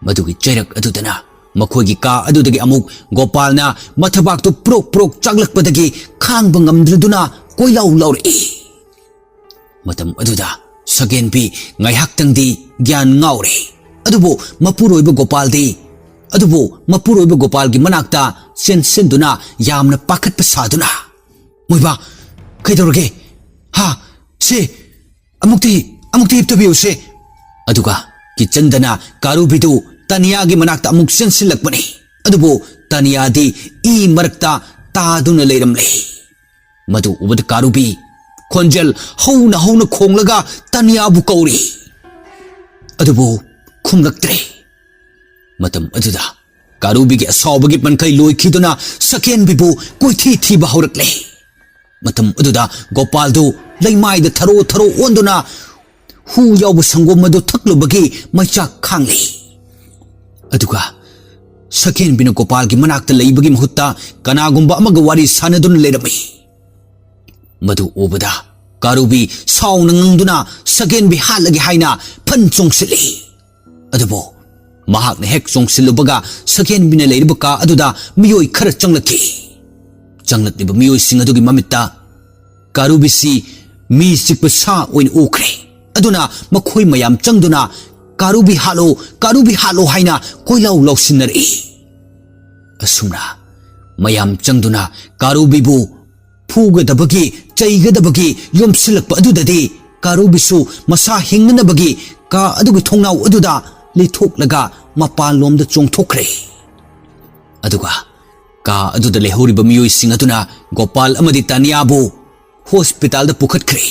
Madugi chairak adudana makhogi ka adudagi amuk Gopalna mathabak tu prok chaglakpadagi khangba ngamdraduna koilau lauri. Matam aduda saken bi ngaiak tangdi gyan ngauri. Adubo mapuroiba Gopal gi manakta senduna yamna pakat pasaduna. Moiba kaidorage ha se amukti hiptabiu se. Aduga kitchen dana karubidu Tania gi manakta amuk sensilakpani. Adubo Tania di I marakta taduna leiramle. Madu ubad karubi Konjel hauna khonglaga Tania bu kauri. Adubo khumlaktre. Matam aduda karubi gi asawbagi pankai loikhiduna saken bibu koithi bahorakle. Matam aduda Gopal du laimai da tharo onduna hu yawbu sangom madu thaklubagi maichak khangli. Aduga saken bina Gopal gi manakta leibagi mahutta kanagumba amaga wari sanadun lerami. Madu ubada karubi sauna ngangduna saken bi halagi haina panchong sili. Adubo mahakna hek chongsilubaga saken bina leiriba ka aduda miyoi khara changlaki. Changlakliba miyoi sing adugi mamitta karubi si mi sikpa sa oin ukre. Aduna makhoi mayam changduna karubi halo haina koilau lausinari. Asumna mayam changduna karubi bu fugadabagi chaigadabagi yomsilakpa adudadi karubi su masa hingnabagi ka adugi thongnau aduda lithok-laga mapal lomda chongthokre. Aduga ka aduda lehoriba miyoi sing aduna Gopal amadi Tania bu hospital da pukhatkre.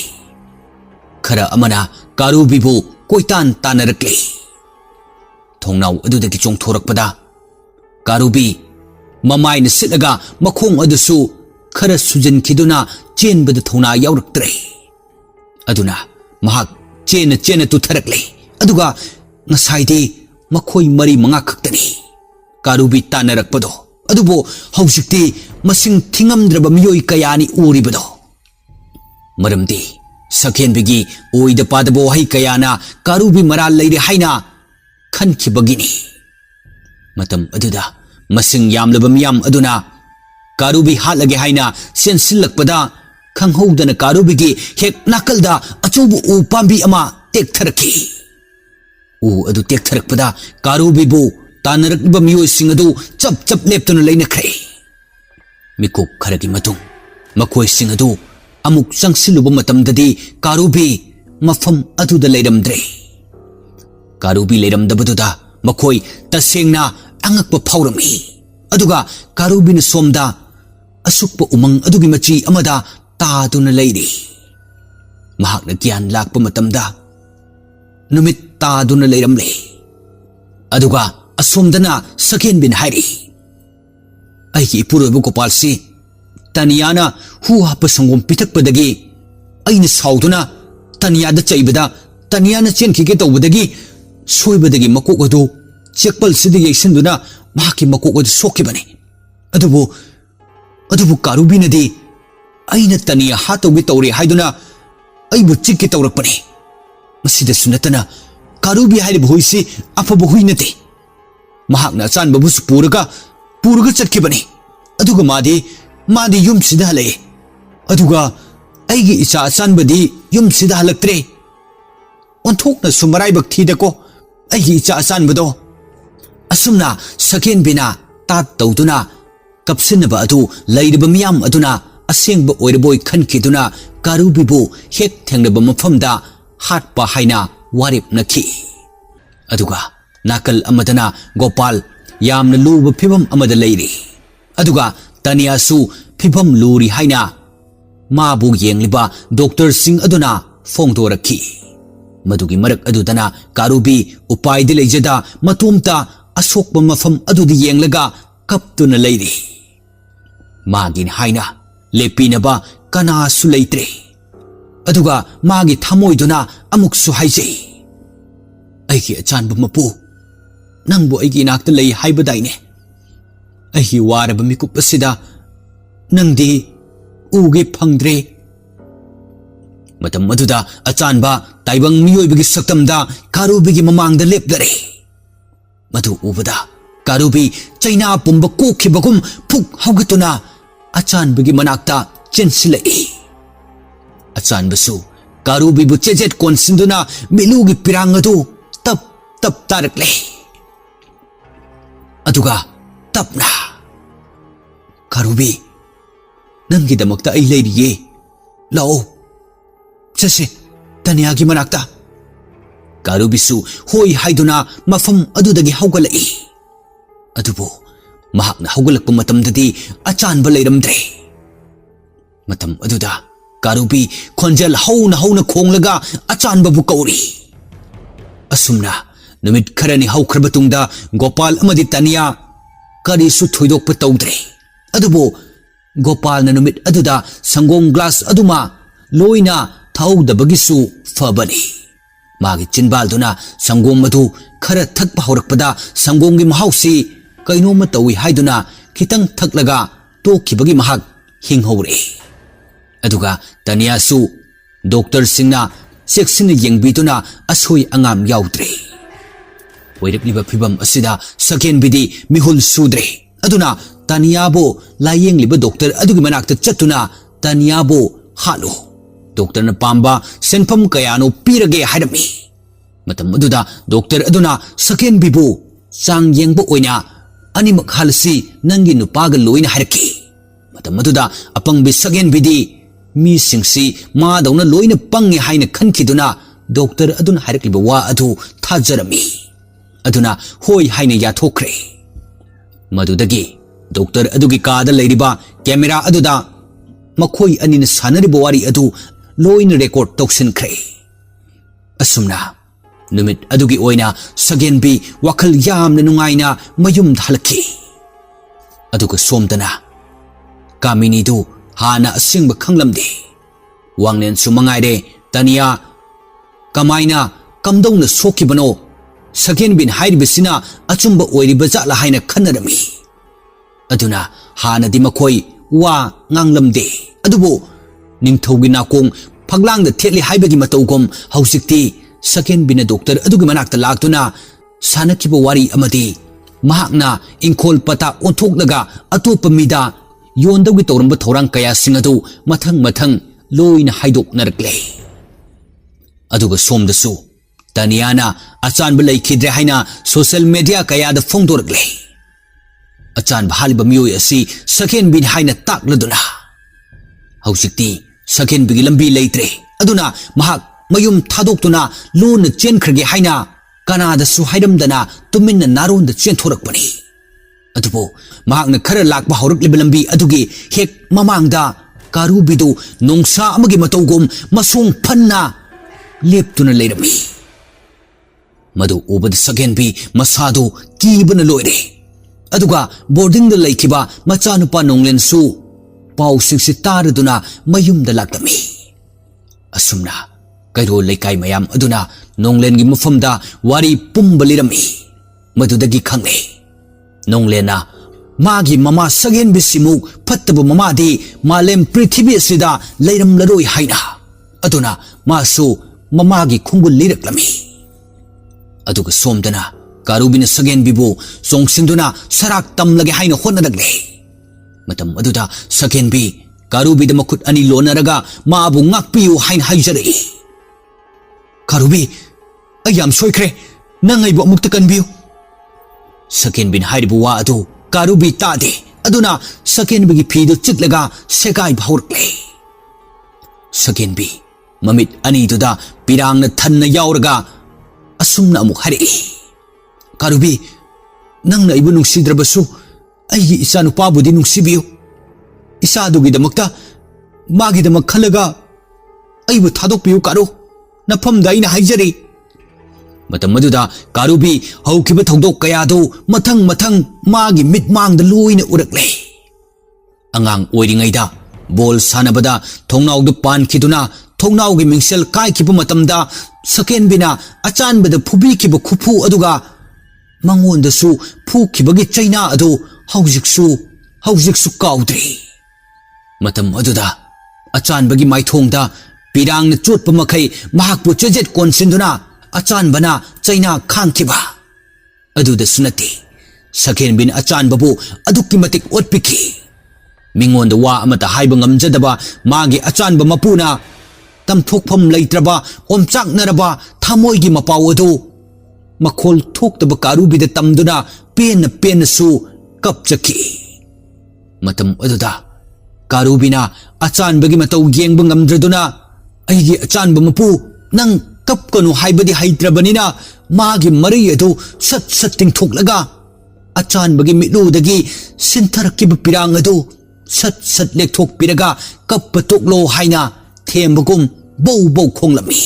Khara amana karubi bu koitan tanarakle. Thongnau adudagi chongthorakpada karubi mamai na sitlaga makhong adusu khara sujan khiduna chenbada thona yauraktre. Aduna mahak चेन चेन तुथरकले अदुगा ngasaydi makhoi mari manga khaktani karubi tanarakpado adubo hausikti masing thingamdraba miyoi kayani uribado maramdi sakhenbigi oida padabo hai kayana karubi maral leire haina khankhibagini matam aduda masing yamlaba miyam aduna karubi halage haina sensilakpada khanghoudana karubigi hek nakalda achubu u pambi ama tektharaki u adu tektharakpada karubibu tanarakba miyoi sing adu chap chap leptuna leina khre mikuk kharagi matung makhoi sing adu amuk changsiluba matamdadi karubi mafam aduda leiramdre karubi leiramdabaduda makhoi tasengna angakpa phaurami aduga karubina somda asukpa umang adugi machi amada taaduna leiri mahakna gyan lakpa matamda numit taaduna leiramle aduga asomdana sakhenbin hairi aiki ipuroibu Gopal si taniyana hu hapa sangom pitakpadagi aina sauduna taniyada chaibada taniyana chenkige tawbadagi soibadagi makok adu chekpal sidagi yaisanduna mahaki makok adu sokibani adubu karubinadi aina taniya hatawgi tawre haiduna aibu chikki tawrakpani masida sunatana karubi hairibu huisi afabu hui nate mahakna achanbabu su puraga chatkibani aduga madi yum sida hale aduga aigi icha achanbadi yum sida halaktre onthokna sumarai bak thidako aigi icha achanbado asumna sakhenbina tat tawduna kapsinaba adu leiriba miyam aduna asengba oiraboi khankiduna karubibu hek thengnaba mafamda hatpa haina warip nakhi aduga nakal amadana Gopal yamna luba phibam amada leiri aduga taniyasu phibam luri haina mabu yengliba doctor sing aduna phongdorakhi madugi marak adudana karubi upai de leijada matumta asokpa mafam adudi yenglaga kaptuna leiri magin haina lepinaba kana su leitre aduga magi thamoiduna amuk su haijei aigi achanba mapu nangbu aigi nakta lei haibadaine aigi waraba mikup asida nangdi uge phangdre matam maduda achanba taibang miyoibagi saktamda karubigi mamangda leplare madu ubada karubi chaina pumba kokhibagum phuk haugatuna achanbagi manakta chensilai achanbasu karubibu chejet konsinduna milugi pirangadu tap tarakle aduga tapna karubi nangidamakta ay leiriye lao chase taniyagi manakta karubisu hoi haiduna mafam adudagi haugalai adubu mahakna haugalakpa matamdadi achanba leiramdre matam aduda karubi khonjal hauna khonglaga achanbabu kauri asumna numit kharani haukhra tungda Gopal amadi taniya karisu thoidokpa tawdre adubu Gopal na numit aduda sangom glass aduma loina thaudabagisu fabani magi chinbalduna sangom adu khara thakpa horakpada sangomgi mahausi kainoma tawi haiduna khitang thaklaga tokhibagi mahak hinghore aduga taniyasu doctor singna seksina yengbiduna asoi angam yaudre oiripliba phibam asida sakhenbidi mihul sudre aduna taniyabo layengliba doctor adugi manakta chatuna taniyabo halu doctor na pamba senpham kayano pirage hairami matam aduda doctor aduna sakhenbibu chang yengbo oina animak halsi nangi nupaga loina hairaki matam aduda apangbi sakhenbidi mi singsi ma dauna loina pangi haina khankiduna doctor aduna hairikliba wa adu thajarami aduna hoi haina yathokre madudagi doctor adugi kada leiriba camera aduda makhoi anina sanariba wari adu loina record toksinkhre asumna numit adugi oina sagenbi wakhal yamna nungaina mayum dhalaki aduga somdana kamini du hana asingba khanglamde wangnen sumangaire taniya Kamaina kamdong na sokibano Saken bin hairibisina achumba oiriba jatla haina khanarami aduna hana di makoi wa nganglamde adubo ningthogi nakong phaglang da thetli haibagi matawgom hausikti Saken bin doctor adugi manakta laktuna sanakiba wari amadi mahakna ingkhol pata onthoknaga atopa mida yondawgi tawramba thorang kaya singadu mathang mathang loina haidok narakle aduga somdasu Taniana achan balai khidre haina social media kaya da phongdorkle achan bhaliba miyoi asi Saken bin haina takladuna hausikti Saken bigi lambi leitre aduna mahak mayum thadoktuna lona chenkhirge haina kanada su hairamdana tuminna naronda chenthorakpani adubo mahakna khara lakba haurakliba lambi adugi hek mamangda karubidu nongsa amagi matawgom masung phanna leptuna leirami Madu ubad Saken bi masado kibana loire aduga boarding da laikiba machanupa nonglen su pau singsi taraduna mayum da laktami asumna kairo laikai mayam aduna nonglen gi mafamda wari pumbalirami madudagi khangne nonglena magi mama Saken bi simuk phattaba mama di malem prithibhi asida leiram laroi haina aduna masu mama gi khungul liraklami aduga somdana karubina Saken bibu songsinduna sarak tamlage haina honadagle matam aduda Saken bi karubida makut ani lonaraga maabu ngakpiyu haina haijare karubi ayam soikre nangaibu amukta kanbiyu Saken bin hairibu wa adu karubi tade aduna Saken bigi phidu chitlaga sekai bhaurkle Saken bi mamit ani duda pirangna thanna yauraga asumna amuk hari karubi nangna ibu nungsidrabasu aigi isa nupabudi nungsibiyu isa adugidamakta magidamak khalaga aibu thadokpiyu karu nafamda aina haijari matam aduda karubi haukiba thongdok kayadu mathang mathang magi mitmangda loina urakle angang oiringaida bol sanabada thongnawdu pankhiduna thongnawgi mingsel kaikiba matamda Saken bina achan bada phubi kiba khupu aduga mangonda su phu kibagi chaina adu haujiksu kaudri matam aduda achan bagi maithongda pirang na chotpa makai mahakpu chajet konsinduna achan bana chaina khangkiba aduda sunati Saken bin achan babu adukki matik otpiki mingonda wa amata haiba ngamjadaba magi achan ba mapuna tamthokpham leitraba omchaknaraba thamoigi mapau adu makhol thoktaba karubida tamduna pen su kapchaki matam aduda karubina achan bagi matau yengba ngamdraduna aigi achan ba mapu nang kapkanu haibadi haitrabanina magi mari adu sat tingthoklaga achan bagi mitudagi sintharakkiba pirang adu sat lekthok piraga kappa toklo haina thembagum bow khonglami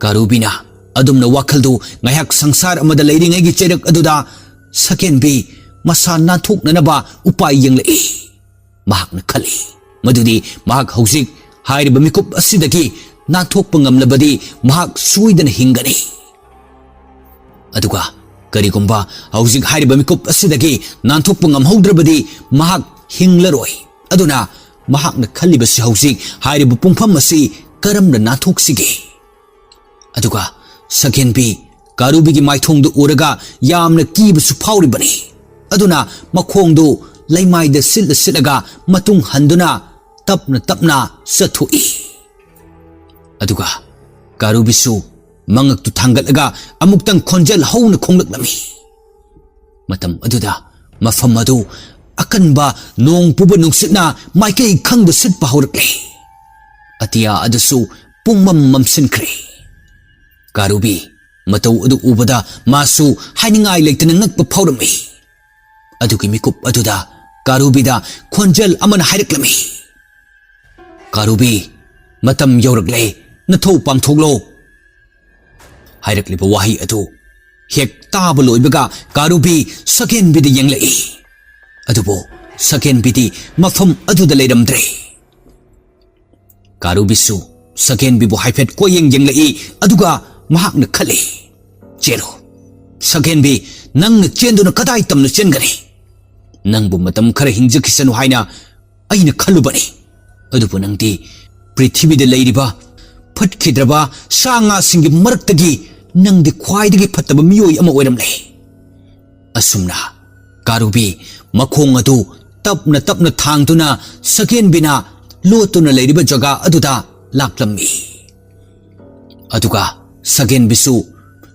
karubina adumna wakhaldu ngayak sangsar amada leiringai gi cherak aduda Saken bi masa nathoknanaba upai yenglei mahakna khali madudi mahak hausik hairiba mikup asidagi nathokpa ngamlabadi mahak suidana hingani aduga karigumba hausik hairiba mikup asidagi nathokpa ngamhaudrabadi mahak hinglaroi aduna mahakna khalibasi hausik hairiba pungpham asi karamna nathoksige aduga Saken bi karubigi maithongdu uraga yamna kibasu phauribani aduna makhongdu leimaida silaga matung handuna tapna sathui aduga karubisu mangaktu thangalaga amuktang khonjal hauna khonglaknami matam aduda mafam adu akanba nong puba nungsitna maikei khangda sitpa haurakle atia adasu pungmam mamsinkre karubi matau adu ubada masu hainingai leitana ngakpa phaurami adugi mikup aduda karubida khonjal amana haireklami karubi matam yaurakle nathau pamthoklo hairakliba wahi adu hek taba loibaga karubi Saken bidi yenglei adubo Saken bidi mafam aduda leiramdre karubisu Sagenbibu haifet koyeng yenglai aduga mahakna khali chelo Sagenbi nangna chenduna kadai tamna chengani nangbu matam khara hingjakisanu haina aina khalubani adubu nangdi prithibida leiriba phatkidraba sanga singi maraktagi nangdi khwaidagi phattaba miyoi ama oiramle asumna Karubi makhong adu tapna thangduna Sagenbina lotuna leiriba jaga aduda laklammi aduga Sagenbisu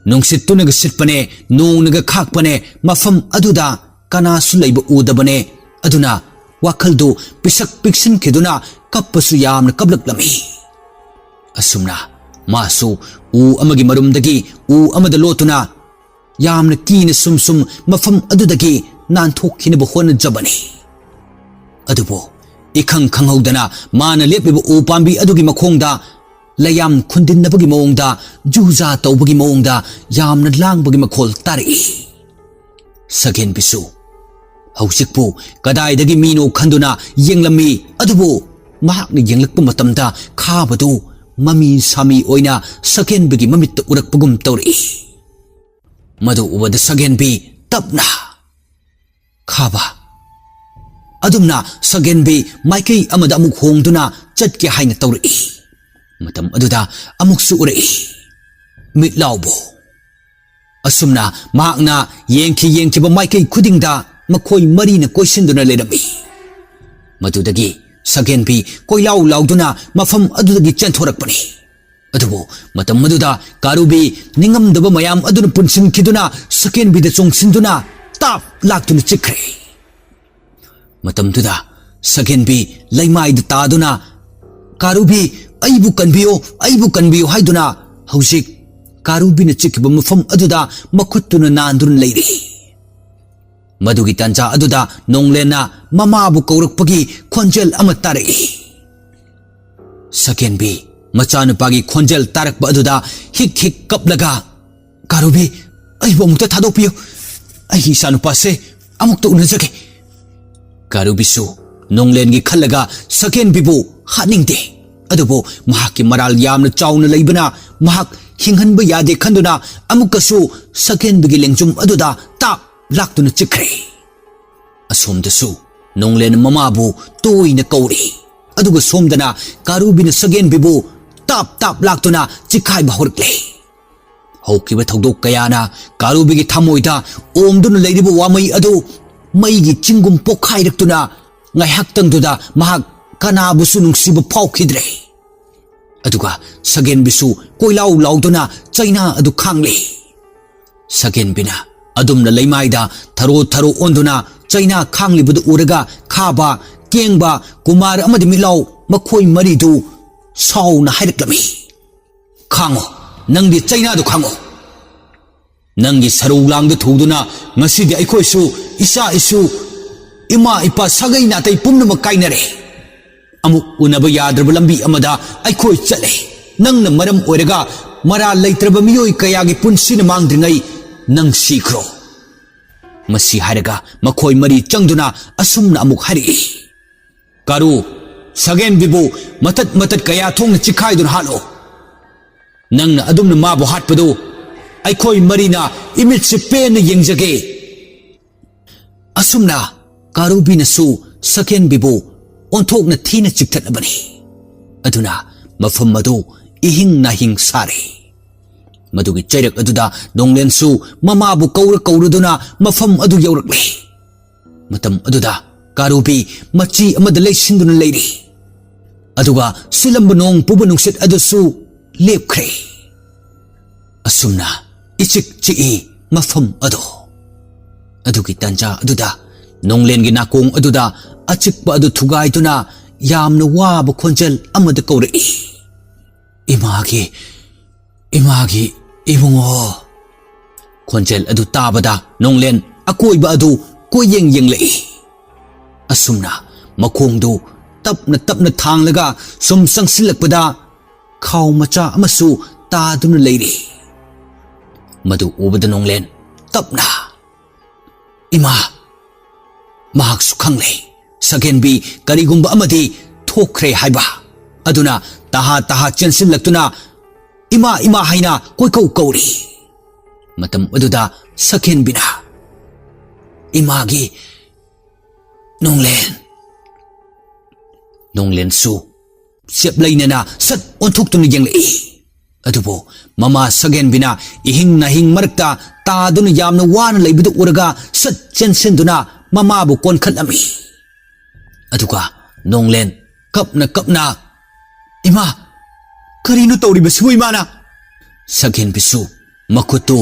nungsittuna sitpane nongnaga khakpane mafam aduda kanasu leiba udabane aduna wakhaldu pisak piksin khiduna kappasu yamna kablaklami asumna masu u amagi marumdagi u amada lotuna yamna kina sumsum mafam adudagi nanthokhinaba honajabani adubo ikhang khanghaudana mana lepiba u pambi adugi makhongda layam khundinnabagi maongda juja tawbagi maongda yamna langbagi makhol tari Sagenbisu hausikpu kadaidagi mino khanduna yenglami adubu mahakna yenglakpa matamda khabadu mami sami oina Sagenbigi mamitta urakpagum tawri madu ubada Sagenbi tapna khaba adumna Sagenbi maikei amada amuk hongduna chatke haina tawri matam aduda amuk su urai mitlaubo asumna mahakna yengkiba maikei khudingda makhoi marina koisinduna lerami madudagi Sagenbi koilau lauduna mafam adudagi chanthorakpani adubo matam maduda Karubi ningamdaba mayam aduna punsinkhiduna Sagenbida chongsinduna tap laktuna chikre matamduda Sagenbi laimaida taduna Karubi aibu kanbiyo haiduna hausik Karubina chikiba mafam aduda makhutuna nandun leiri madugi tanja aduda nonglena mamabu kaurakpagi khonjel ama tarai Sagenbi machanupagi khonjel tarakpa aduda hik kaplaga Karubi aibu amukta thadokpiyo aigi sanupase amukta unajage Karubisu nonglengi khallaga Sagenbibu haningde adubo mahaki maral yamna chawna leibana mahak hinghanba yade khanduna amukasu Sagenbigi lengjum aduda tap laktuna chikre asomdasu nonglen mamabu toina kauri aduga somdana Karubina Sagenbibu tap laktuna chikhai bahorkle haukiba thogdok kayana Karubigi thamoida omduna leiriba wamai adu maigi chingum pokhairektuna ngaihaktangduda mahak kanabusu nungsiba phaukhidre aduga Sagenbisu koilau lauduna chaina adu khangli Sagenbina adumna leimaida tharo onduna chaina khanglibudu uraga khaba kengba kumar amadi milau makhoi maridu sauna haireklami khango nangdi chaina du khango nangi saru langda thuduna ngasidi aikhoisu isa isu ima ipa sagai natai pumna makainare amuk unaba yadraba lambi amada aikhoi chale nangna maram oiraga mara leitraba miyoi kayagi punsina mangdringai nang sikro masi haraga makhoi mari changduna asumna amuk hari Karu Sagenbibu matat kaya thongna chikhaidun halo nangna adumna mabu hatpadu aikhoi marina imit se pen yengjage asumna Karubina su Sagenbibu onthokna thina chikthatnabani aduna mafam madu ihing na hing sari madugi chairak aduda nonglensu mamabu kauruduna mafam adu yaurakle matam aduda Karubi machi amada leisinduna leiri aduga silamba nong puba nungsit adusu lepkhre asumna ichik chi mafam adu adugi tanja aduda nonglengi nakong aduda achikpa adu thugaiduna yamna waba khonjel amada kaurei imagi ibungo khonjel adu tabada nonglen akoiba adu koyeng yenglei asumna makhongdu tapna thanglaga sum sangsilakpada khaw macha amasu taduna leiri madu ubada nonglen tapna ima mahak sukhangle Sagenbi karigumba amadi thokre haiba aduna taha taha chensin laktuna ima ima haina koi kau kauri matam aduda sakhen bina imagi nonglen su sep lainana sat onthuk tun yang lei adubo mama sagen bina ihing na hing marakta ta dun yamna wan leibudu uraga sat chensin duna mama bu kon khalami aduga nonglen kapna ima karino tawri basu imana sagen bisu makutu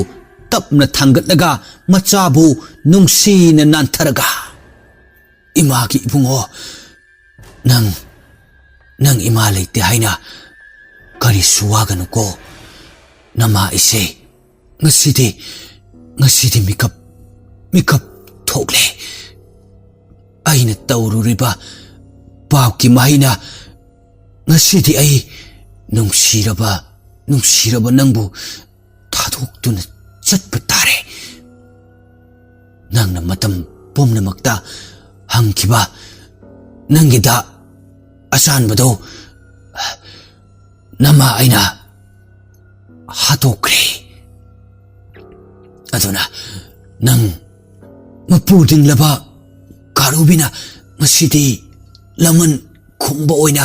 tapna thangatlaga machabu nungsi na nantharaga imagi ibungo nang ima leite haina kari suwagan ko nama ise ngasidi mikap thokle aina tawruriba pawki mahina ngasidi ai nungsiraba nangbu thadhoktuna chatpa tare nangna matam pumnamakta hangkiba nangida asanbado nama aina hatokre aduna nang mapuding laba karubina masidi laman khumba oina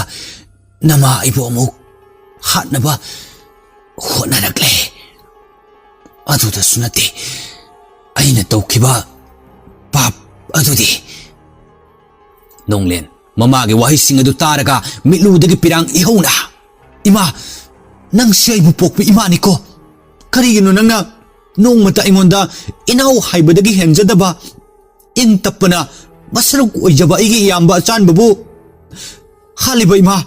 nama ibo amuk hatnaba honanakle aduda sunate aina tawkiba pap adudi nonglen mama ge wahi sing adu taraga milu dagi pirang ihona ima nang sei bu pokpi ima ni ko kari gino nang na nong mata ingonda inaw haibadagi henjadaba in tapana masaruk oijaba igi yamba chan babu haliba ima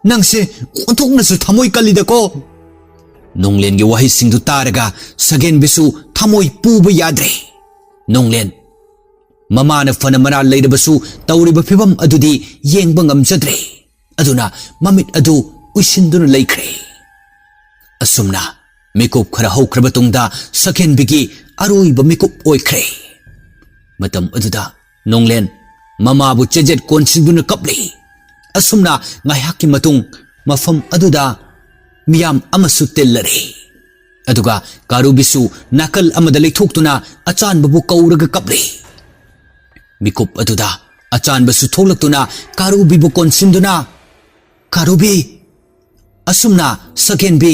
nang se onthok na su thamoi kalida ko nonglen ge wahi sing du taraga sagen bisu thamoi puba yadre nonglen mama na fana mana leidabasu tawriba phibam adudi yengba ngamjadre aduna mamit adu uisinduna leikhre asumna mikup khara haukraba tungda sakhen bigi aroiba mikup oikhre matam aduda nonglen mama bu chejet konsinduna kapli asumna ngaihaki matung mafam aduda miyam amasu tellare aduga karubisu nakal amada leithoktuna achan babu kauraga kapli mikup aduda achan basu tholaktuna karubi bu konsinduna karubi asumna sakhen bi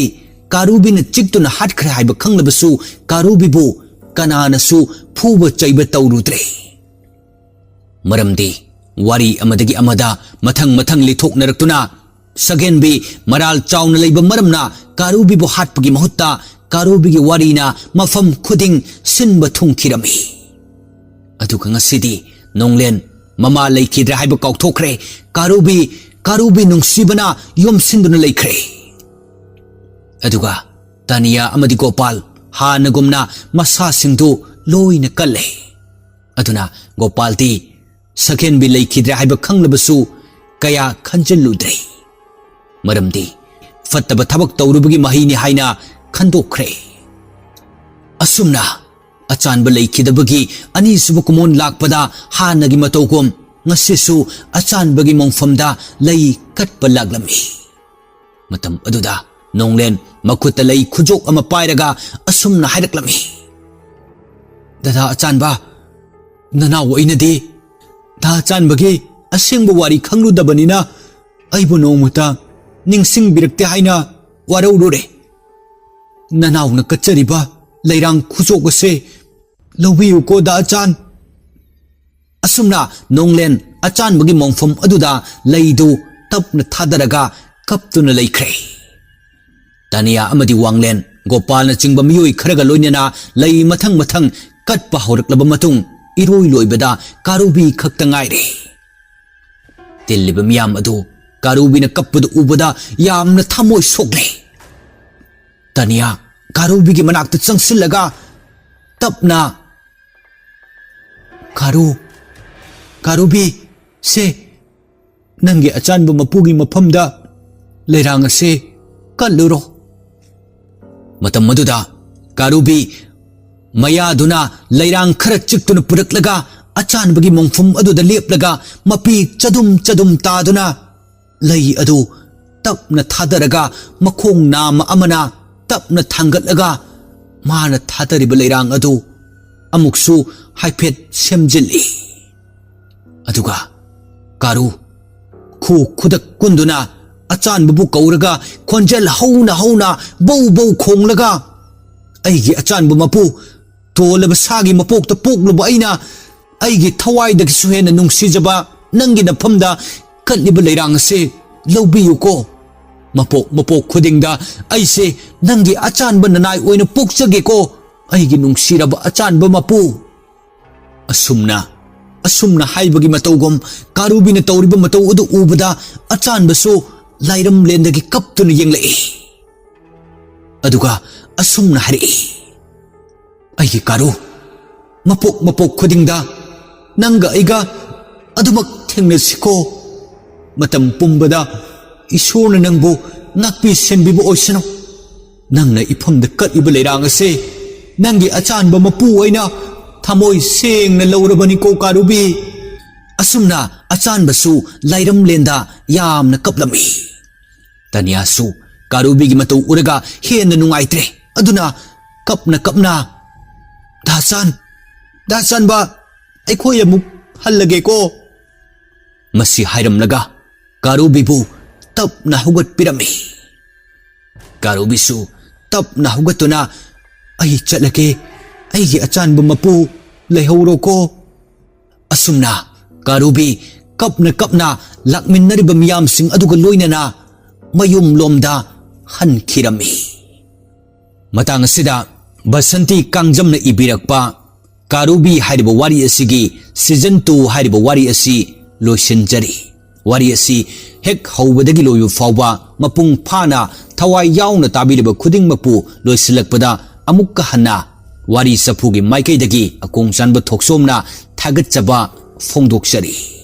karubi na chiktuna hatkhre haiba khanglabasu karubi bu kanana su phuba chaiba tawrudre maramdi wari amadagi amada mathang lithoknaraktuna sagen bi maral chawna leiba maramna karubi bu hatpagi mahutta karubi gi wari na mafam khuding sinba thungkhirami aduka ngasidi nonglen mama leikidra haiba kaukthokre karubi nungsibana yomsinduna leikhre aduga tania amadi gopal hanagumna masa singdu loina kalle aduna gopal ti sakhen bi leikidra haiba khanglabasu kaya khanjalludre maramdi fattaba thabak tawrubagi mahini haina khandokre asumna achanba leikidabagi ani subu kumon lakpada hanagi matawkom ngasisu achanbagi mongfamda lei katpa laglami matam aduda nonglen makuta lei khujok ama pairaga asumna haidaklami dada achanba nana woinadi da achanbagi asengba wari khangludabanina aibu nongmuta ningsing birakte haina waraurude nanauna kachariba leirang khujok ase lobiyu ko da achan asumna nonglen achan bagi mongfam aduda leidu tapna thadaraga kaptuna leikhre tania amadi wanglen gopal na chingba miyoi kharaga loinena lei mathang katpa horaklaba matung iroi loibada karubi khakta ngaire tilliba miyam adu karubi na kappudu ubada yamna thamoi sokle tania karubi gi manakta changsillaga tapna karubi se nangi achanbu mapugi maphamda leirang ase kalluro matam maduda karubi mayaduna leirang khara chiktuna puraklaga achanbagi mongfum aduda leplaga mapi chadum taduna lei adu tapna thadaraga makhong nama amana tapna thangatlaga mana thadariba leirang adu amuksu haiphet semjili aduga karu khu khudak kunduna achan babu kauraga khonjel hauna bau bau khonglaga aigi achan bu mapu tolaba sagi mapok ta pokluba aina aigi thawai da suhena nungsijaba nangi na phamda katliba leirang se lobiyu ko mapok khudingda aise nangi achan ba nanai oina pokchage ko aigi nungsiraba achan ba mapu asumna haibagi matawgom karubi na tawriba mataw udu ubada achan baso lairam lendagi kaptuna yenglai aduga asumna hari aigi karu mapok khudingda nanga aiga adumak thengnasiko matam pumbada isorna nangbu ngakpi senbibu oisano nangna ifamda katliba leirang ase nangi achanba mapu aina thamoi sengna laurabani ko karubi asumna achanbasu lairam lenda yamna kaplami taniyasu karubi gi matau uraga henna nungaitre aduna kapna dasan ba aikhoi amuk hallage ko masi hairamlaga karubi bu tapna hugat pirami karubi su tapna hugatuna ai chatlake aigi achan bu mapu leihoro ko asumna karubi kapna lakminnariba miyam sing aduga loinana mayum lomda hankirami matang asida basanti kangjamna ibirakpa karubi hariba wari asigi season 2 hariba wari asi loisinjari wari asi hek haubadagi loyu fawba mapung phana thawai yauna tabiriba khuding mapu loisilakpada amukka hanna wari sapugi maikaidagi akong chanba thoksomna thagatchaba phongdoksari